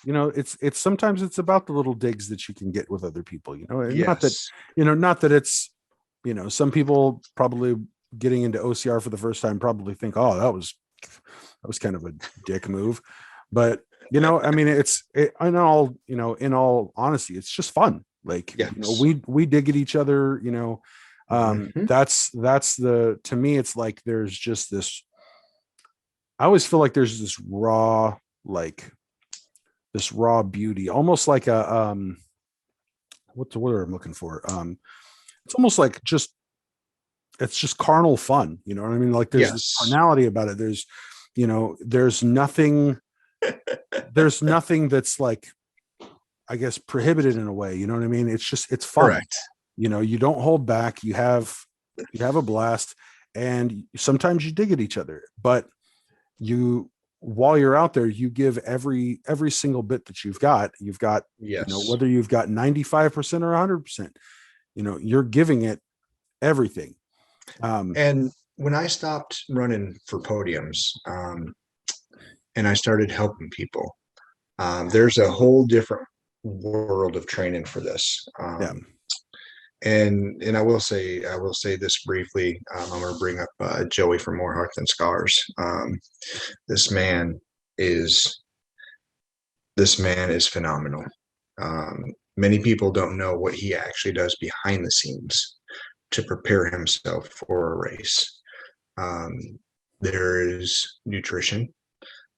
it's sometimes it's about the little digs that you can get with other people, and Yes. not that it's, some people probably getting into OCR for the first time probably think, oh, that was kind of a dick move. But, I mean, in all honesty, it's just fun. Like, Yes. we dig at each other, Mhm. that's to me, it's like, there's just this, I always feel like there's this raw beauty, almost like a, what's the word I'm looking for? It's almost like it's just carnal fun. You know what I mean? Like, there's this Yes. carnality about it. There's nothing that's like, I guess, prohibited in a way. You know what I mean? It's fun. Correct. You don't hold back. You have a blast, and sometimes you dig at each other, but while you're out there, you give every single bit that you've got, Yes. whether you've got 95% or 100%, you're giving it everything. And when I stopped running for podiums, and I started helping people, there's a whole different world of training for this. Yeah. And I will say this briefly. I'm going to bring up Joey from More Heart Than Scars. This man is phenomenal. Many people don't know what he actually does behind the scenes to prepare himself for a race. There is nutrition,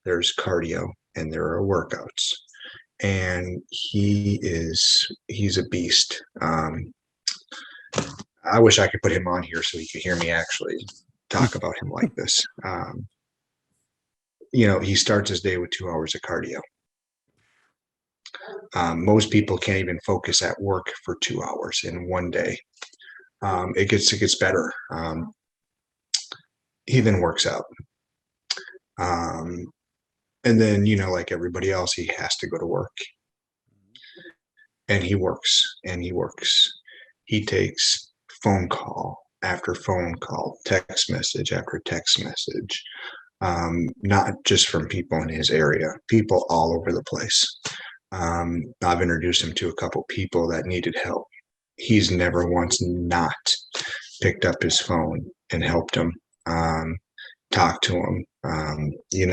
there's cardio, and there are workouts. And he's a beast. I wish I could put him on here so he could hear me actually talk about him like this. He starts his day with 2 hours of cardio. Most people can't even focus at work for 2 hours in one day. It gets better. He then works out. And then, like everybody else, he has to go to work. And he works and he works. He takes phone call after phone call, text message after text message, not just from people in his area, people all over the place. I've introduced him to a couple people that needed help. He's never once not picked up his phone and helped them, talk to him. We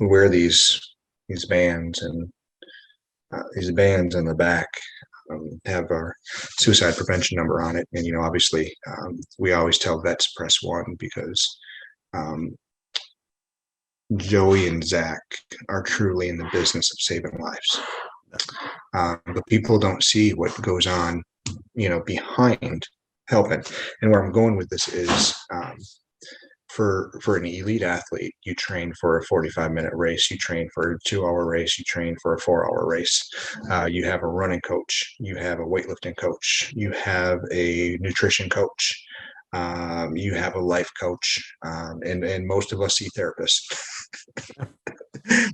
wear these bands, and these bands in the back have our suicide prevention number on it. And, obviously, we always tell vets press 1 because Joey and Zach are truly in the business of saving lives. But people don't see what goes on, behind helping. And where I'm going with this is, for an elite athlete, you train for a 45-minute race, you train for a 2-hour race, you train for a 4-hour race. You have a running coach, you have a weightlifting coach, you have a nutrition coach, you have a life coach, and most of us see therapists.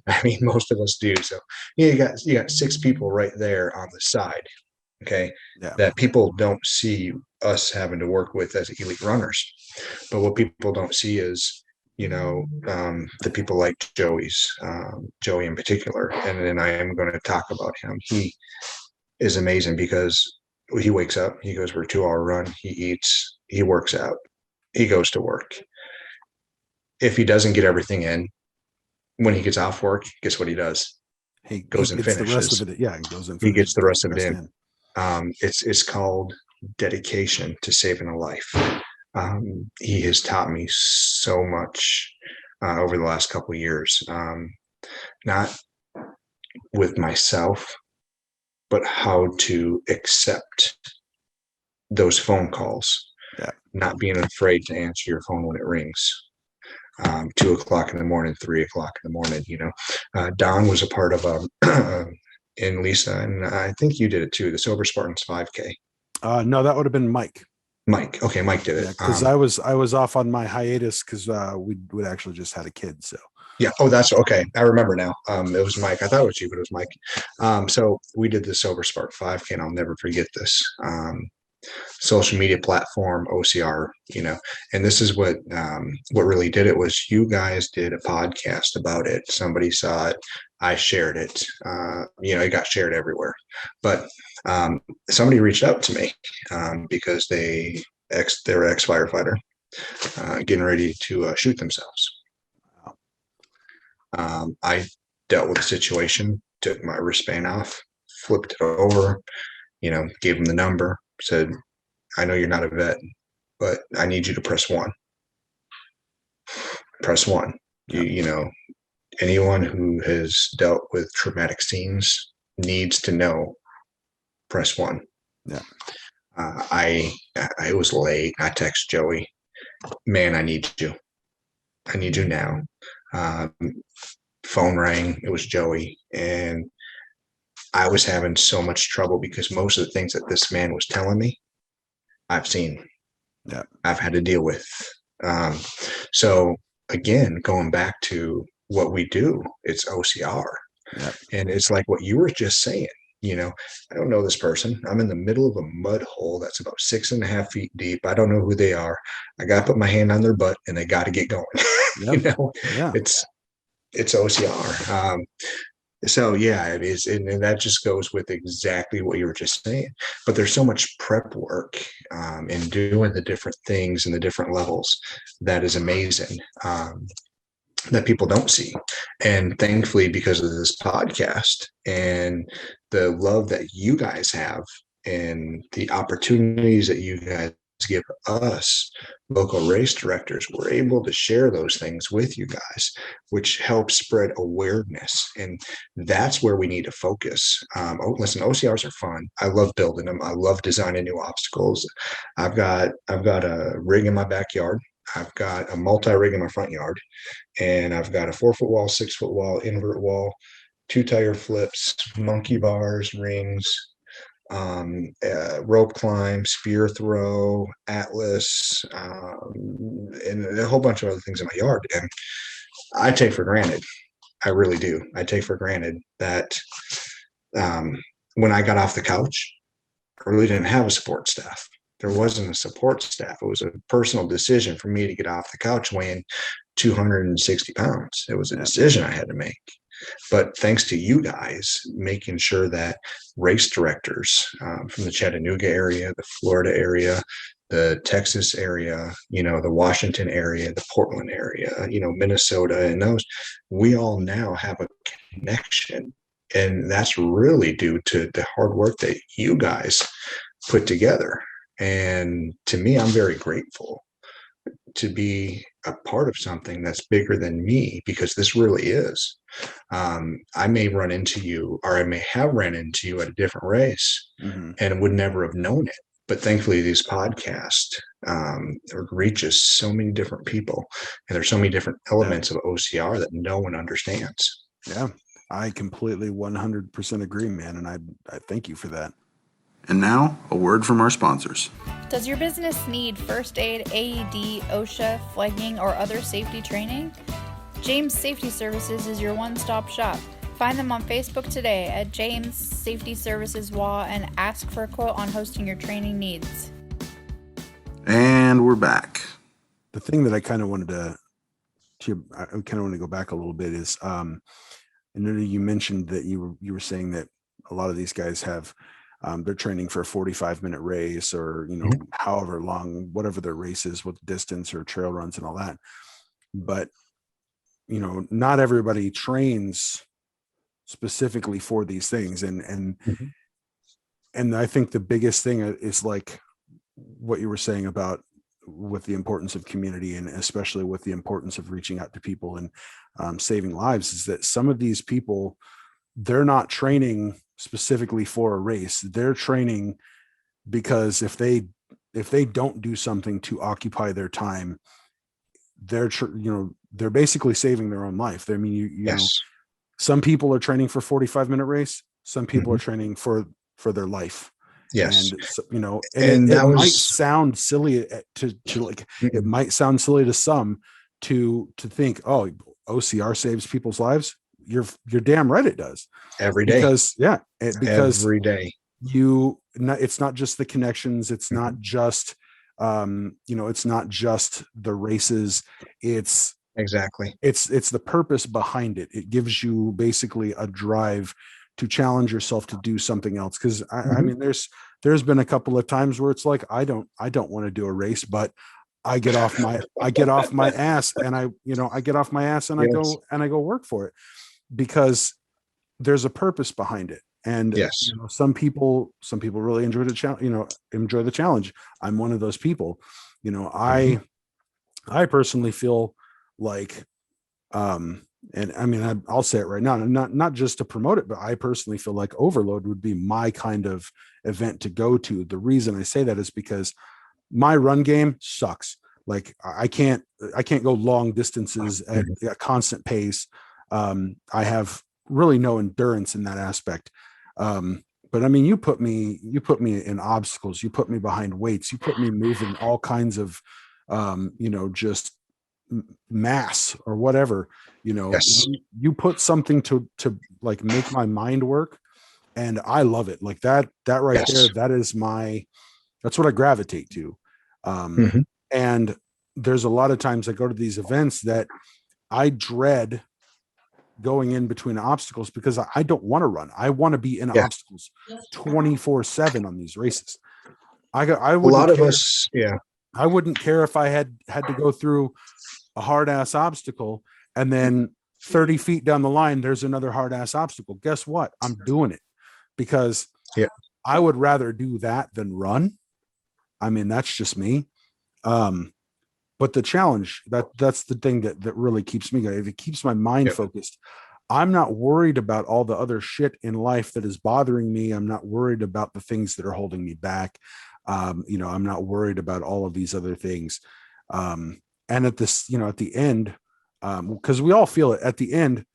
I mean, most of us do. So you got 6 people right there on the side, okay, that people don't see us having to work with as elite runners. But what people don't see is, the people like Joey in particular. And then I am going to talk about him. He is amazing because he wakes up, he goes for a 2-hour run, he eats, he works out, he goes to work. If he doesn't get everything in, when he gets off work, guess what he does? He goes and finishes. The rest of it. Yeah, he goes and he gets the rest of it in. It's called dedication to saving a life. He has taught me so much over the last couple of years, not with myself, but how to accept those phone calls, not being afraid to answer your phone when it rings. 2 o'clock in the morning, 3 o'clock in the morning. Don was a part of and Lisa, and I think you did it too, the Sober Spartans 5K. No, that would have been Mike. Okay, Mike did it. Because I was off on my hiatus because we'd actually just had a kid. So yeah. Oh, that's okay. I remember now. It was Mike. I thought it was you, but it was Mike. So we did the Sober Spark 5K, and I'll never forget this. social media platform, OCR, and this is what really did it was you guys did a podcast about it. Somebody saw it. I shared it. It got shared everywhere, but somebody reached out to me because they're ex-firefighter getting ready to shoot themselves. I dealt with the situation, took my wristband off, flipped it over, gave them the number, said, I know you're not a vet, but I need you to press 1. Press 1. Yeah. Anyone who has dealt with traumatic scenes needs to know, press 1. Yeah. I was late. I text Joey, man, I need you. I need you now. Phone rang. It was Joey. And I was having so much trouble because most of the things that this man was telling me, I've seen. Yeah. I've had to deal with. So again, going back to what we do, it's OCR. Yeah. And it's like what you were just saying. I don't know this person. I'm in the middle of a mud hole that's about 6.5 feet deep. I don't know who they are. I got to put my hand on their butt and they got to get going. Yep. Yeah. It's OCR. So yeah, it is. And that just goes with exactly what you were just saying. But there's so much prep work in doing the different things and the different levels that is amazing. That people don't see. And thankfully, because of this podcast and the love that you guys have and the opportunities that you guys give us, local race directors, we're able to share those things with you guys, which helps spread awareness. And that's where we need to focus. Listen, OCRs are fun. I love building them. I love designing new obstacles. I've got a rig in my backyard. I've got a multi-rig in my front yard, and I've got a 4-foot wall, 6-foot wall, invert wall, 2-tire flips, monkey bars, rings, rope climb, spear throw, atlas, and a whole bunch of other things in my yard. And I take for granted, I really do. I take for granted that when I got off the couch, I really didn't have a support staff. There wasn't a support staff. It was a personal decision for me to get off the couch weighing 260 pounds. It was a decision I had to make. But thanks to you guys making sure that race directors from the Chattanooga area, the Florida area, the Texas area, the Washington area, the Portland area, Minnesota, and those, we all now have a connection. And that's really due to the hard work that you guys put together. And to me, I'm very grateful to be a part of something that's bigger than me, because this really is. I may run into you, or I may have ran into you at a different race and would never have known it. But thankfully, these podcasts reaches so many different people, and there's so many different elements of OCR that no one understands. Yeah, I completely 100% agree, man. And I thank you for that. And now, a word from our sponsors. Does your business need first aid, AED, OSHA, flagging, or other safety training? James Safety Services is your one-stop shop. Find them on Facebook today at James Safety Services WA and ask for a quote on hosting your training needs. And we're back. The thing that I kind of wanted to go back a little bit is, I know you mentioned that you were saying that a lot of these guys have they're training for a 45-minute race, or however long, whatever their race is, with distance or trail runs and all that. But not everybody trains specifically for these things, and I think the biggest thing is like what you were saying about with the importance of community, and especially with the importance of reaching out to people and saving lives, is that some of these people, they're not training specifically for a race. They're training because if they don't do something to occupy their time, they're basically saving their own life. I mean, you know, some people are training for 45-minute race. Some people are training for their life. Yes. And it might sound silly to like, it might sound silly to some to think, oh, OCR saves people's lives. You're damn right it does. Every day. Because every day. it's not just the connections. It's not just, it's not just the races. It's the purpose behind it. It gives you basically a drive to challenge yourself to do something else. Cause I mean, there's been a couple of times where it's like, I don't want to do a race, but I get off my ass and I go work for it because there's a purpose behind it. And some people really enjoy the challenge. I'm one of those people. I personally feel like, and I mean, I'll say it right now, not just to promote it, but I personally feel like Overload would be my kind of event to go to. The reason I say that is because my run game sucks. Like I can't go long distances at a constant pace. I have really no endurance in that aspect. But I mean, you put me in obstacles, you put me behind weights, you put me moving all kinds of, just mass or whatever, you put something to like make my mind work. And I love it. Like that right there, that's what I gravitate to. And there's a lot of times I go to these events that I dread going in between obstacles because I don't want to run. I want to be in obstacles 24/7 on these races. I wouldn't care if I had to go through a hard ass obstacle and then 30 feet down the line, there's another hard ass obstacle. Guess what? I'm doing it because I would rather do that than run. I mean, that's just me. But the challenge, that's the thing that really keeps me going. It keeps my mind focused. I'm not worried about all the other shit in life that is bothering me. I'm not worried about the things that are holding me back. I'm not worried about all of these other things. And at this, at the end, because we all feel it at the end,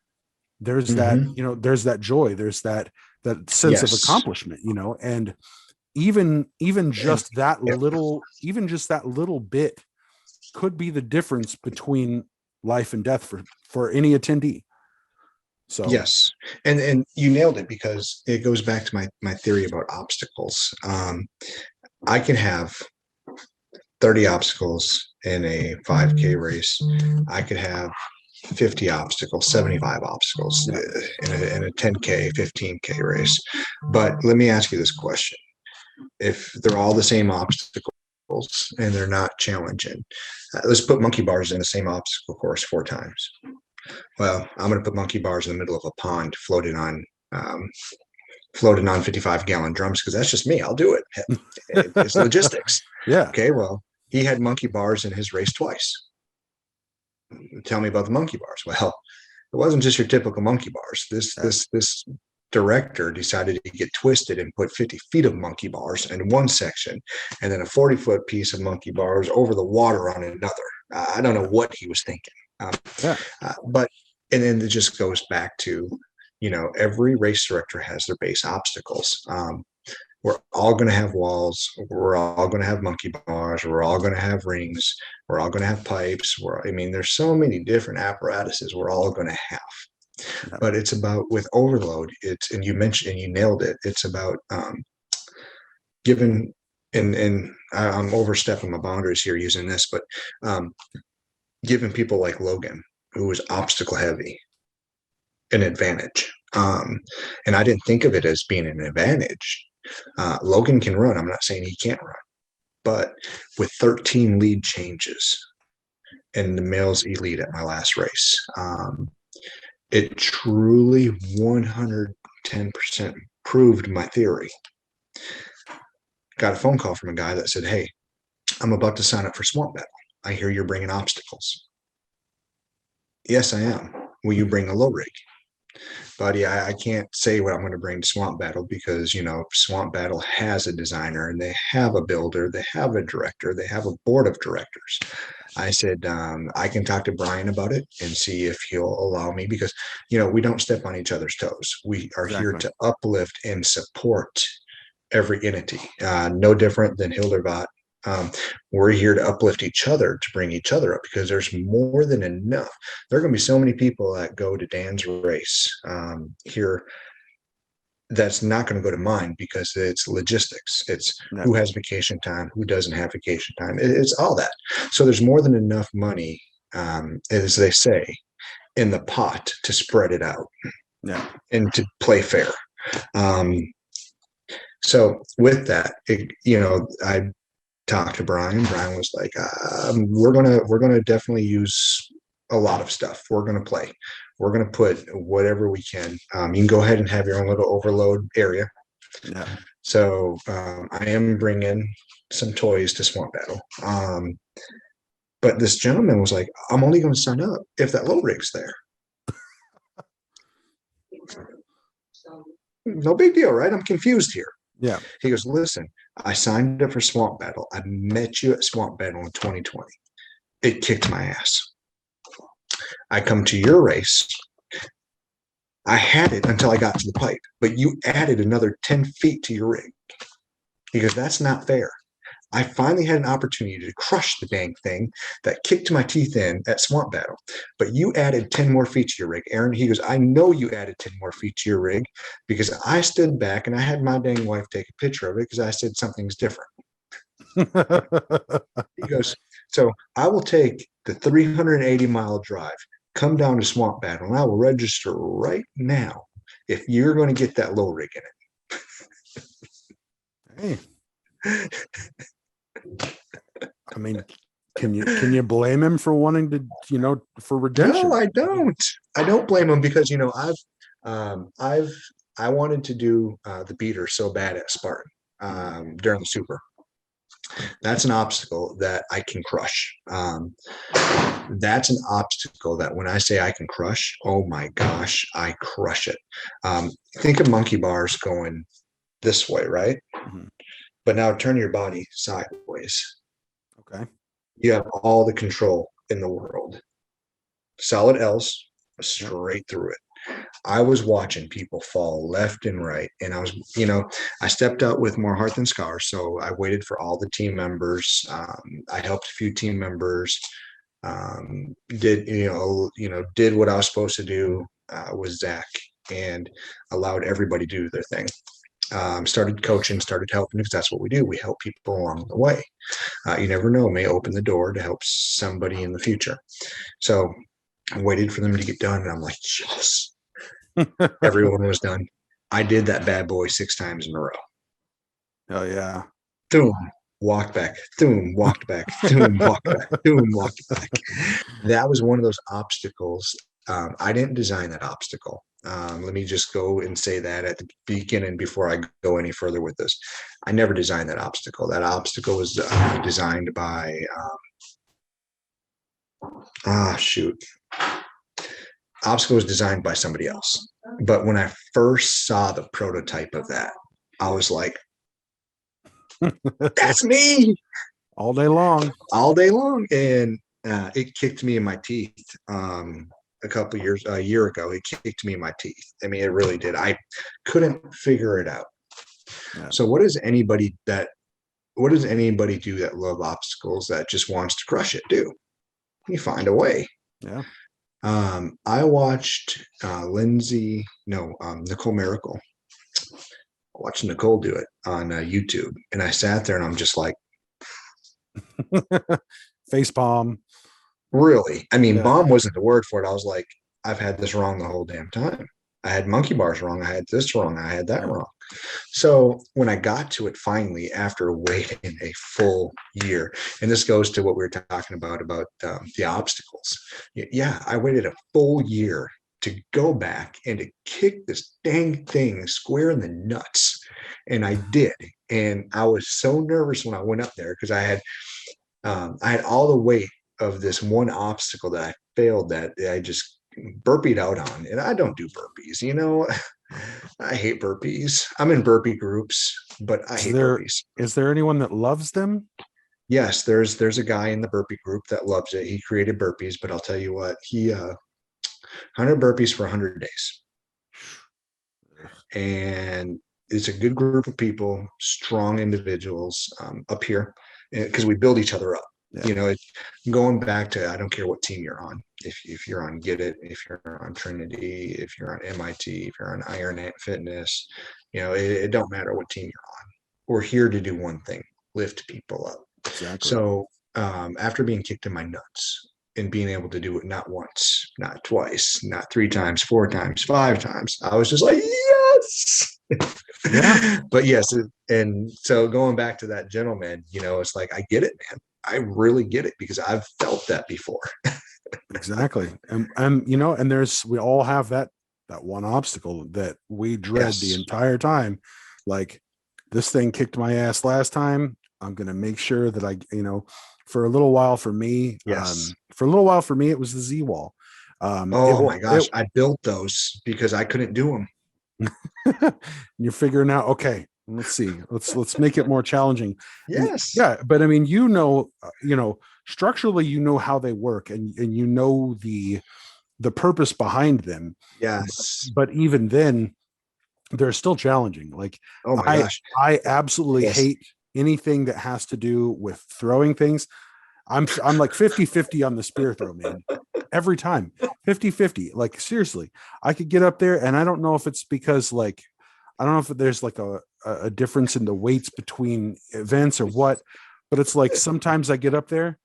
there's that, there's that joy, there's that sense of accomplishment, and even just that little bit could be the difference between life and death for any attendee. So and you nailed it, because it goes back to my theory about obstacles. I can have 30 obstacles in a 5K race. I could have 50 obstacles, 75 obstacles in a 10K, 15K race. But let me ask you this question. If they're all the same obstacles and they're not challenging, let's put monkey bars in the same obstacle course 4 times. Well, I'm going to put monkey bars in the middle of a pond floating on 55-gallon drums, because that's just me. I'll do it. It's logistics. Okay, well, he had monkey bars in his race twice. Tell me about the monkey bars. Well, it wasn't just your typical monkey bars. This director decided to get twisted and put 50 feet of monkey bars in one section, and then a 40-foot piece of monkey bars over the water on another. I don't know what he was thinking. But then it just goes back to, every race director has their base obstacles. We're all going to have walls. We're all going to have monkey bars. We're all going to have rings. We're all going to have pipes. There's so many different apparatuses we're all going to have. But it's about, with Overload, and you mentioned, and you nailed it, it's about giving, and I'm overstepping my boundaries here using this, but giving people like Logan, who was obstacle heavy, an advantage. And I didn't think of it as being an advantage. Logan can run. I'm not saying he can't run, but with 13 lead changes in the males elite at my last race, it truly 110% proved my theory. Got a phone call from a guy that said, "Hey, I'm about to sign up for Swamp Battle. I hear you're bringing obstacles." Yes, I am. Will you bring a low rig? Buddy, I can't say what I'm going to bring to Swamp Battle, because, Swamp Battle has a designer, and they have a builder, they have a director, they have a board of directors. I said, I can talk to Brian about it and see if he'll allow me, because, we don't step on each other's toes. We are here to uplift and support every entity, no different than Hilderbot. We're here to uplift each other, to bring each other up, because there's more than enough. There are going to be so many people that go to Dan's race here that's not going to go to mine because it's logistics. It's who has vacation time, who doesn't have vacation time. It's all that. So there's more than enough money, as they say, in the pot to spread it out and to play fair. So with that, I talked to Brian. Brian was like, we're gonna definitely use a lot of stuff. We're gonna play. We're gonna put whatever we can. You can go ahead and have your own little overload area. Yeah. So I am bringing some toys to Swamp Battle. But this gentleman was like, I'm only going to sign up if that low rig's there. No big deal, right? I'm confused here. Yeah. He goes, listen, I signed up for Swamp Battle. I met you at Swamp Battle in 2020. It kicked my ass. I come to your race. I had it until I got to the pipe, but you added another 10 feet to your rig. He goes, that's not fair. I finally had an opportunity to crush the dang thing that kicked my teeth in at Swamp Battle. But you added 10 more feet to your rig, Aaron. He goes, I know you added 10 more feet to your rig because I stood back and I had my dang wife take a picture of it because I said something's different. He goes, so I will take the 380-mile drive, come down to Swamp Battle, and I will register right now if you're going to get that low rig in it. Hey. I mean, can you blame him for wanting to, for redemption? No, I don't. I don't blame him because I wanted to do the beater so bad at Spartan during the Super. That's an obstacle that I can crush. That's an obstacle that when I say I can crush, oh my gosh, I crush it. Think of monkey bars going this way, right? Mm-hmm. But now turn your body sideways. Okay. You have all the control in the world. Solid L's straight through it. I was watching people fall left and right. And I was, I stepped out with more heart than scars. So I waited for all the team members. I helped a few team members. Did what I was supposed to do with Zach and allowed everybody to do their thing. Started coaching, started helping because that's what we do. We help people along the way. You never know, may open the door to help somebody in the future. So I waited for them to get done and I'm like, yes. Everyone was done. I did that bad boy 6 times in a row. Oh yeah. Boom, walked back. Boom, walked back. Boom, walked back. Boom, walked back. That was one of those obstacles. I didn't design that obstacle. Let me just go and say that at the beginning before I go any further with this. I never designed that obstacle. That obstacle was designed by obstacle was designed by somebody else. But when I first saw the prototype of that, I was like, that's me. All day long. And it kicked me in my teeth. A year ago, it kicked me in my teeth. I mean, it really did. I couldn't figure it out. Yeah. So what does anybody do that love obstacles that just wants to crush it do? You find a way. Yeah. I watched Nicole Miracle. I watched Nicole do it on YouTube, and I sat there and I'm just like, face palm. Really? I mean, bomb wasn't the word for it. I was like, I've had this wrong the whole damn time. I had monkey bars wrong. I had this wrong. I had that wrong. So when I got to it finally, after waiting a full year, and this goes to what we were talking about the obstacles. Yeah, I waited a full year to go back and to kick this dang thing square in the nuts. And I did. And I was so nervous when I went up there because I had all the weight of this one obstacle that I failed that I just burpeed out on. And I don't do burpees, I hate burpees. I'm in burpee groups, but I hate burpees. Is there anyone that loves them? Yes, there's a guy in the burpee group that loves it. He created burpees, but I'll tell you what, he 100 burpees for 100 days. And it's a good group of people, strong individuals up here, because we build each other up. You know, going back to, I don't care what team you're on. If you're on Get It, if you're on Trinity, if you're on MIT, if you're on Iron Ant Fitness, you know, it don't matter what team you're on. We're here to do one thing: lift people up. Exactly. So after being kicked in my nuts and being able to do it not once, not twice, not 3 times, 4 times, 5 times, I was just like, yes. Yeah. But yes, and so going back to that gentleman, you know, it's like, I get it, man. I really get it, because I've felt that before. Exactly. And you know, and we all have that one obstacle that we dread the entire time. Like, this thing kicked my ass last time. I'm going to make sure that you know, for a little while for me, it was the Z wall. My gosh, I built those because I couldn't do them. You're figuring out, okay, let's see, let's make it more challenging. Yes. Yeah, but I mean, you know, structurally, you know how they work, and you know the purpose behind them. Yes. But even then, they're still challenging. Like, oh my gosh, I absolutely hate anything that has to do with throwing things. I'm like 50-50 on the spear throw, man. Every time 50-50. Like, seriously, I could get up there, and I don't know if it's because, like, I don't know if there's like a difference in the weights between events or what, but it's like sometimes I get up there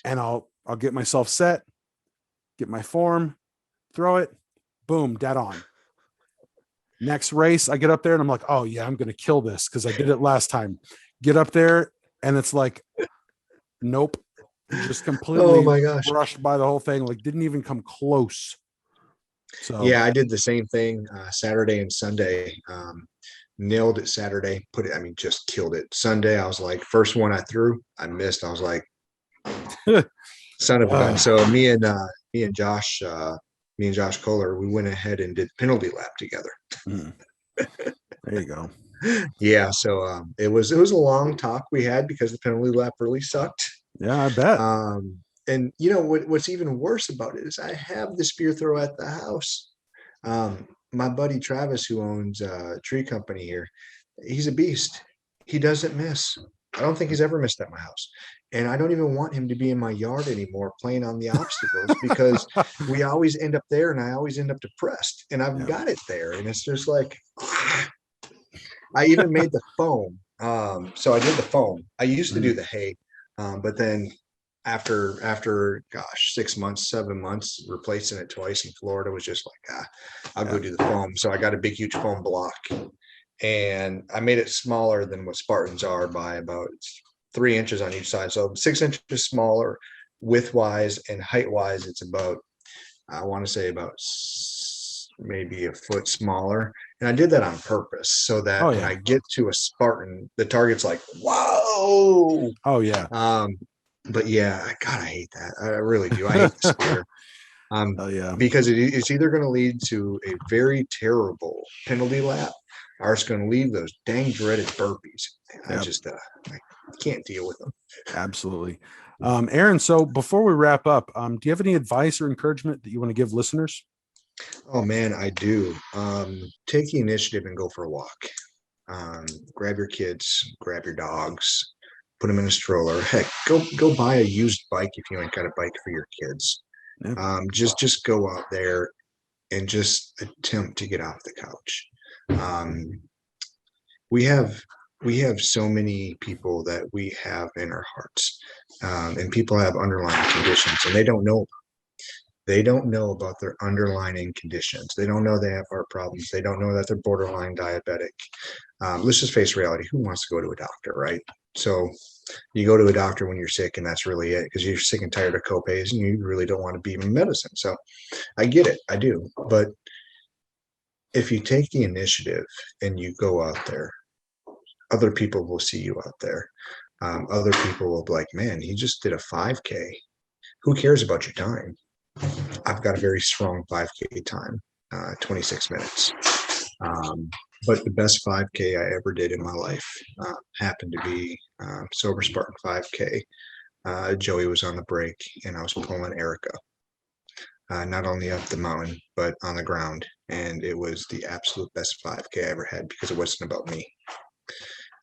and I'll get myself set, get my form, throw it, boom, dead on. Next race, I get up there and I'm like, oh yeah, I'm going to kill this because I did it last time. Get up there and it's like, nope, just completely brushed by the whole thing. Like, didn't even come close. So yeah, I did the same thing Saturday and Sunday. Nailed it Saturday, just killed it. Sunday, I was like, first one I threw, I missed. I was like, son of a gun. So me and Josh Kohler, we went ahead and did penalty lap together. There you go. Yeah, so it was a long talk we had because the penalty lap really sucked. Yeah, I bet. And you know what's even worse about it is I have the spear throw at the house. My buddy Travis, who owns a tree company here, he's a beast. He doesn't miss. I don't think he's ever missed at my house. And I don't even want him to be in my yard anymore playing on the obstacles because we always end up there and I always end up depressed. And I've got it there. And it's just like, I even made the foam. So I did the foam. I used to do the hay. But then after 6 months, 7 months, replacing it twice in Florida was just like, I'll go do the foam. So I got a big, huge foam block and I made it smaller than what Spartans are by about 3 inches on each side. So 6 inches smaller width wise, and height wise, it's about, I want to say about maybe a foot smaller. And I did that on purpose so that when I get to a Spartan, the target's like, whoa. Oh yeah. But yeah, God, I hate that. I really do. I hate the spear. Because it's either going to lead to a very terrible penalty lap, or it's going to leave those dang dreaded burpees. And I just I can't deal with them. Absolutely. Aaron, so before we wrap up, do you have any advice or encouragement that you want to give listeners? Oh man, I do. Take the initiative and go for a walk. Grab your kids, grab your dogs, put them in a stroller. Heck, go buy a used bike if you ain't got a bike for your kids. Yeah. Just go out there and just attempt to get off the couch. We have so many people that we have in our hearts, and people have underlying conditions, and they don't know. They don't know about their underlying conditions. They don't know they have heart problems. They don't know that they're borderline diabetic. Let's just face reality. Who wants to go to a doctor, right? So you go to a doctor when you're sick, and that's really it, because you're sick and tired of copays and you really don't want to be in medicine. So I get it. I do. But if you take the initiative and you go out there, other people will see you out there. Other people will be like, man, he just did a 5K. Who cares about your time? I've got a very strong 5K time, 26 minutes. But the best 5K I ever did in my life happened to be Sober Spartan 5K. Joey was on the brake and I was pulling Erica, not only up the mountain, but on the ground. And it was the absolute best 5K I ever had because it wasn't about me.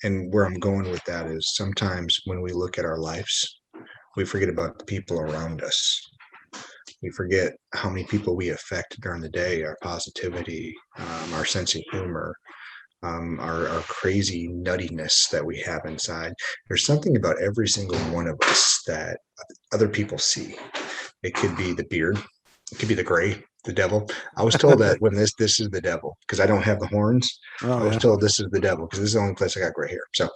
And where I'm going with that is sometimes when we look at our lives, We forget about the people around us. We forget how many people we affect during the day, our positivity, our sense of humor, our crazy nuttiness that we have inside. There's something about every single one of us that other people see. It could be the beard. It could be the gray, the devil. I was told that when this is the devil because I don't have the horns. I was told this is the devil because this is the only place I got gray hair. So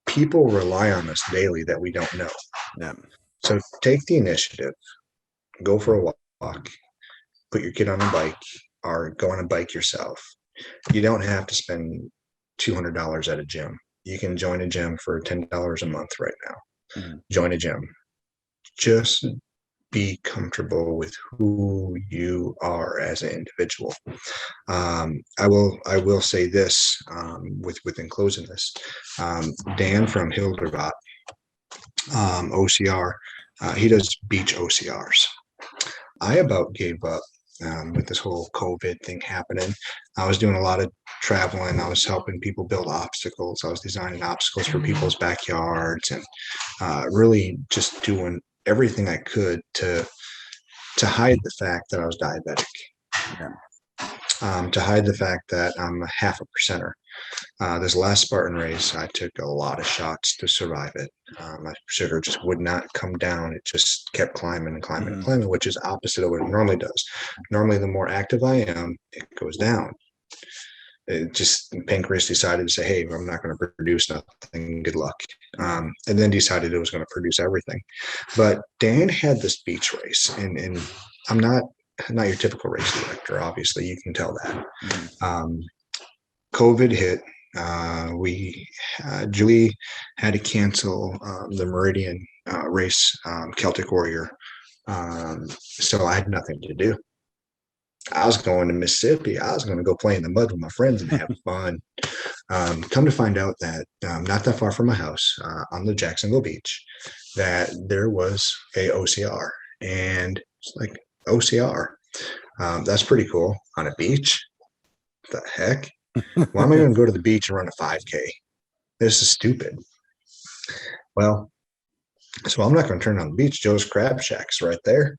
people rely on us daily that we don't know. Yeah. So take the initiative, go for a walk, put your kid on a bike, or go on a bike yourself. You don't have to spend $200 at a gym. You can join a gym for $10 a month right now. Mm-hmm. Join a gym. Just be comfortable with who you are as an individual. I will say this within closing this. Dan from Hildervat, OCR, he does beach OCRs. I about gave up with this whole COVID thing happening. I was doing a lot of traveling. I was helping people build obstacles. I was designing obstacles for people's backyards and really just doing everything I could to hide the fact that I was diabetic. Yeah. To hide the fact that I'm a half a percenter. This last Spartan race, I took a lot of shots to survive it. My sugar just would not come down. It just kept climbing and climbing and climbing, which is opposite of what it normally does. Normally, the more active I am, it goes down. It just pancreas decided to say, hey, I'm not going to produce nothing. Good luck. And then decided it was going to produce everything. But Dan had this beach race, and I'm not your typical race director. Obviously, you can tell that. COVID hit. Julie had to cancel the Meridian race, Celtic Warrior. So I had nothing to do. I was going to Mississippi. I was going to go play in the mud with my friends and have fun. Come to find out that not that far from my house on the Jacksonville beach, that there was a OCR, and it's like OCR. That's pretty cool on a beach. What the heck? Why am I going to go to the beach and run a 5K? This is stupid. Well, so I'm not going to turn on the beach. Joe's Crab Shack's right there.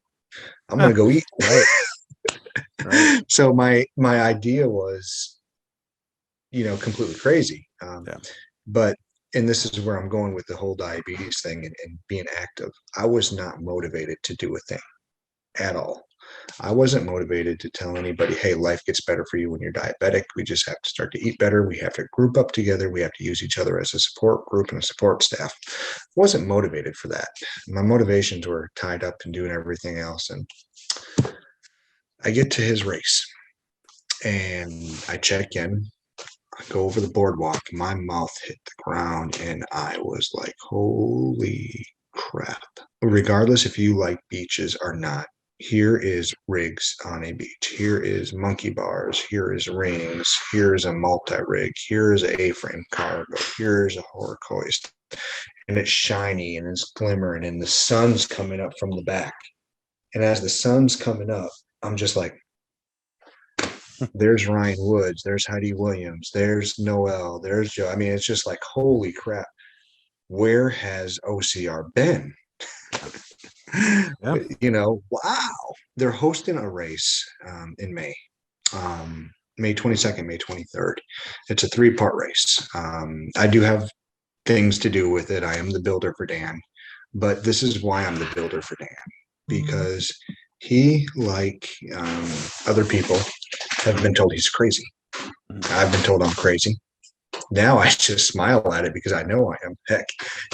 I'm going to go eat. Right. So my idea was, completely crazy. But, and this is where I'm going with the whole diabetes thing and being active. I was not motivated to do a thing at all. I wasn't motivated to tell anybody, hey, life gets better for you when you're diabetic. We just have to start to eat better. We have to group up together. We have to use each other as a support group and a support staff. I wasn't motivated for that. My motivations were tied up in doing everything else. And I get to his race and I check in. I go over the boardwalk. My mouth hit the ground and I was like, holy crap. Regardless if you like beaches or not, here is rigs on a beach. Here is monkey bars. Here is rings. Here is a multi-rig. Here is a A-frame cargo. Here is a horror hoist. And it's shiny and it's glimmering and the sun's coming up from the back. And as the sun's coming up, I'm just like, there's Ryan Woods. There's Heidi Williams. There's Noel. There's Joe. I mean, it's just like, holy crap. Where has OCR been? Wow. They're hosting a race in May, May 22nd, May 23rd. It's a 3-part race. I do have things to do with it. I am the builder for Dan, but this is why I'm the builder for Dan, because he, like other people, have been told he's crazy. I've been told I'm crazy. Now I just smile at it because I know I am. Heck,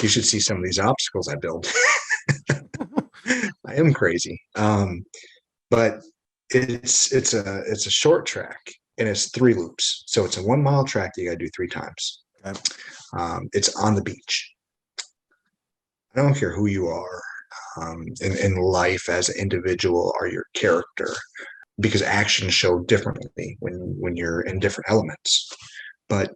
you should see some of these obstacles I build. I am crazy. But it's a short track and it's 3 loops. So it's a 1 mile track that you got to do 3 times. Okay. It's on the beach. I don't care who you are in life as an individual or your character, because actions show differently when you're in different elements. But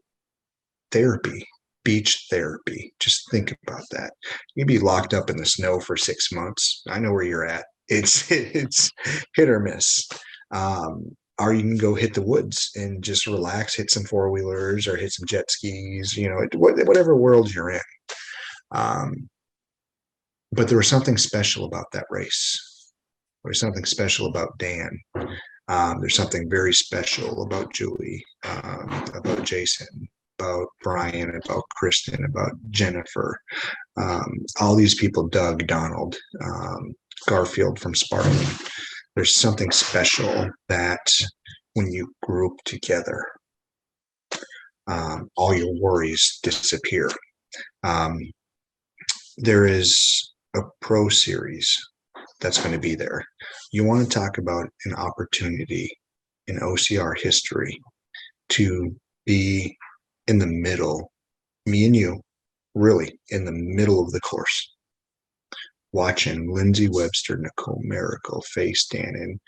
therapy, beach therapy, just think about that. You'd be locked up in the snow for 6 months. I know where you're at. It's hit or miss. Or you can go hit the woods and just relax, hit some 4-wheelers or hit some jet skis, whatever world you're in. But there was something special about that race. There's something special about Dan. There's something very special about Julie, about Jason, about Brian, about Kristen, about Jennifer. All these people, Doug, Donald, Garfield from Spartan. There's something special that when you group together, all your worries disappear. There is a pro series that's going to be there. You want to talk about an opportunity in OCR history to be in the middle, me and you, really in the middle of the course, watching Lindsay Webster, Nicole Miracle, Faye Stannon,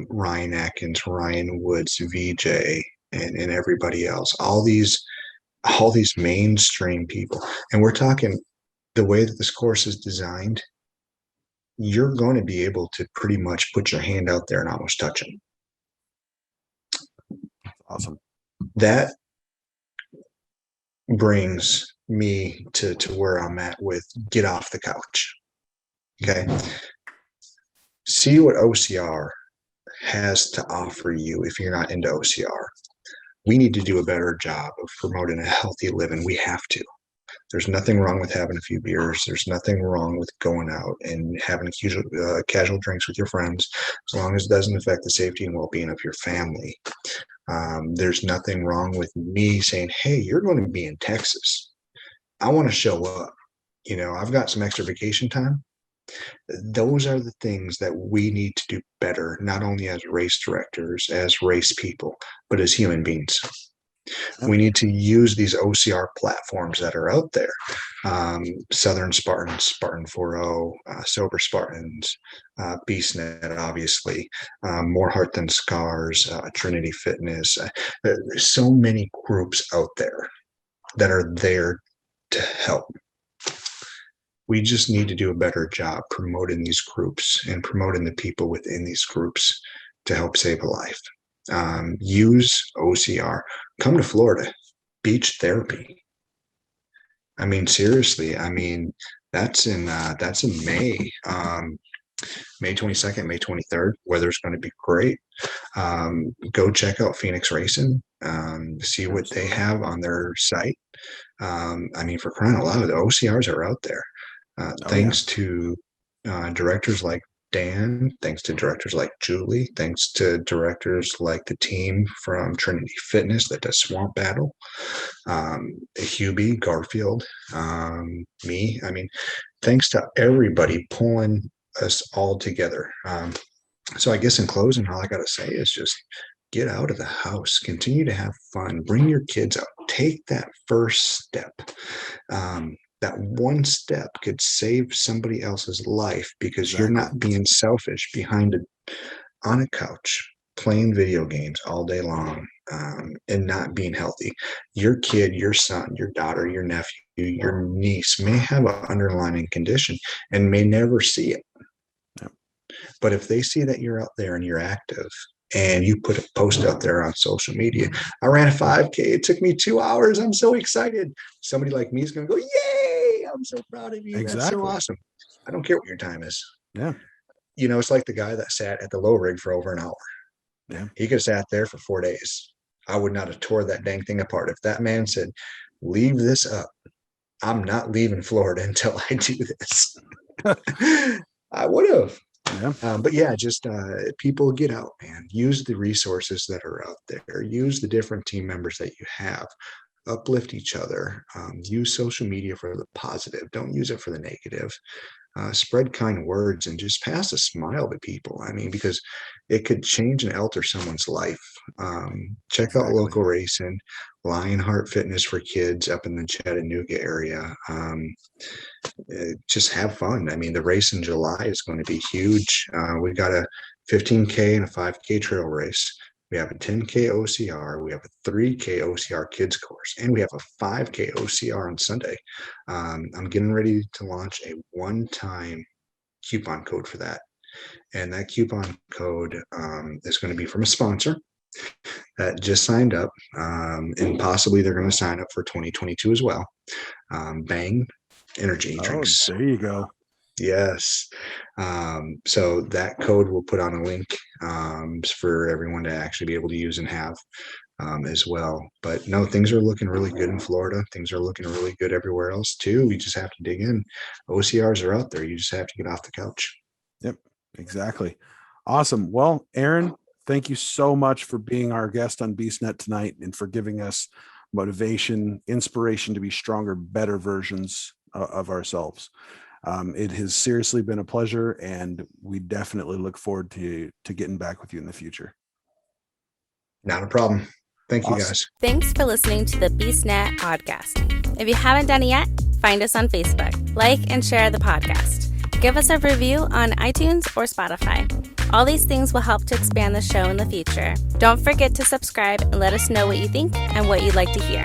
Ryan Atkins, Ryan Woods, VJ, and everybody else, all these mainstream people. And we're talking the way that this course is designed, you're going to be able to pretty much put your hand out there and almost touch them. Awesome. That brings me to where I'm at with get off the couch. Okay. See what OCR has to offer you if you're not into OCR. We need to do a better job of promoting a healthy living. We have to. There's nothing wrong with having a few beers. There's nothing wrong with going out and having casual drinks with your friends, as long as it doesn't affect the safety and well-being of your family. There's nothing wrong with me saying, hey, you're going to be in Texas. I want to show up. I've got some extra vacation time. Those are the things that we need to do better, not only as race directors, as race people, but as human beings. We need to use these OCR platforms that are out there. Southern Spartans, Spartan 4.0, Sober Spartans, BeastNet, obviously, More Heart Than Scars, Trinity Fitness. There's so many groups out there that are there to help. We just need to do a better job promoting these groups and promoting the people within these groups to help save a life. Use OCR. Come to Florida. Beach therapy. I mean, seriously. I mean, that's in May. May 22nd, May 23rd. Weather's going to be great. Go check out Phoenix Racing. See what they have on their site. I mean, for crying out loud, the OCRs are out there. Thanks to directors like Dan, thanks to directors like Julie, thanks to directors like the team from Trinity Fitness that does Swamp Battle, Hubie, Garfield, me. I mean, thanks to everybody pulling us all together. So I guess in closing, all I got to say is just get out of the house, continue to have fun, bring your kids out, take that first step. That one step could save somebody else's life because you're not being selfish on a couch playing video games all day long and not being healthy. Your kid, your son, your daughter, your nephew, your niece may have an underlying condition and may never see it. But if they see that you're out there and you're active and you put a post out there on social media, I ran a 5K. It took me 2 hours. I'm so excited. Somebody like me is going to go, yay, I'm so proud of you. That's so awesome. I don't care what your time is. Yeah. It's like the guy that sat at the low rig for over an hour. Yeah. He could have sat there for 4 days. I would not have tore that dang thing apart. If that man said, leave this up, I'm not leaving Florida until I do this. I would have. Yeah. But yeah, just people get out, man. Use the resources that are out there. Use the different team members that you have. Uplift each other. Use social media for the positive. Don't use it for the negative. Spread kind words and just pass a smile to people. I mean, because it could change and alter someone's life. Check out local racing, Lionheart Fitness for kids up in the Chattanooga area. Just have fun. I mean, the race in July is going to be huge. We got a 15K and a 5K trail race. We have a 10K OCR. We have a 3K OCR kids course, and we have a 5K OCR on Sunday. I'm getting ready to launch a one-time coupon code for that. And that coupon code is going to be from a sponsor that just signed up. And possibly they're going to sign up for 2022 as well. Bang Energy drinks. There you go. Yes. So that code we'll put on a link for everyone to actually be able to use and have as well. But no, things are looking really good in Florida. Things are looking really good everywhere else too. We just have to dig in. OCRs are out there. You just have to get off the couch. Yep, exactly. Awesome. Well, Aaron, thank you so much for being our guest on BeastNet tonight and for giving us motivation, inspiration to be stronger, better versions of ourselves. It has seriously been a pleasure, and we definitely look forward to getting back with you in the future. Not a problem. Thank you, guys. Thanks for listening to the BeastNet podcast. If you haven't done it yet, find us on Facebook, like and share the podcast. Give us a review on iTunes or Spotify. All these things will help to expand the show in the future. Don't forget to subscribe and let us know what you think and what you'd like to hear.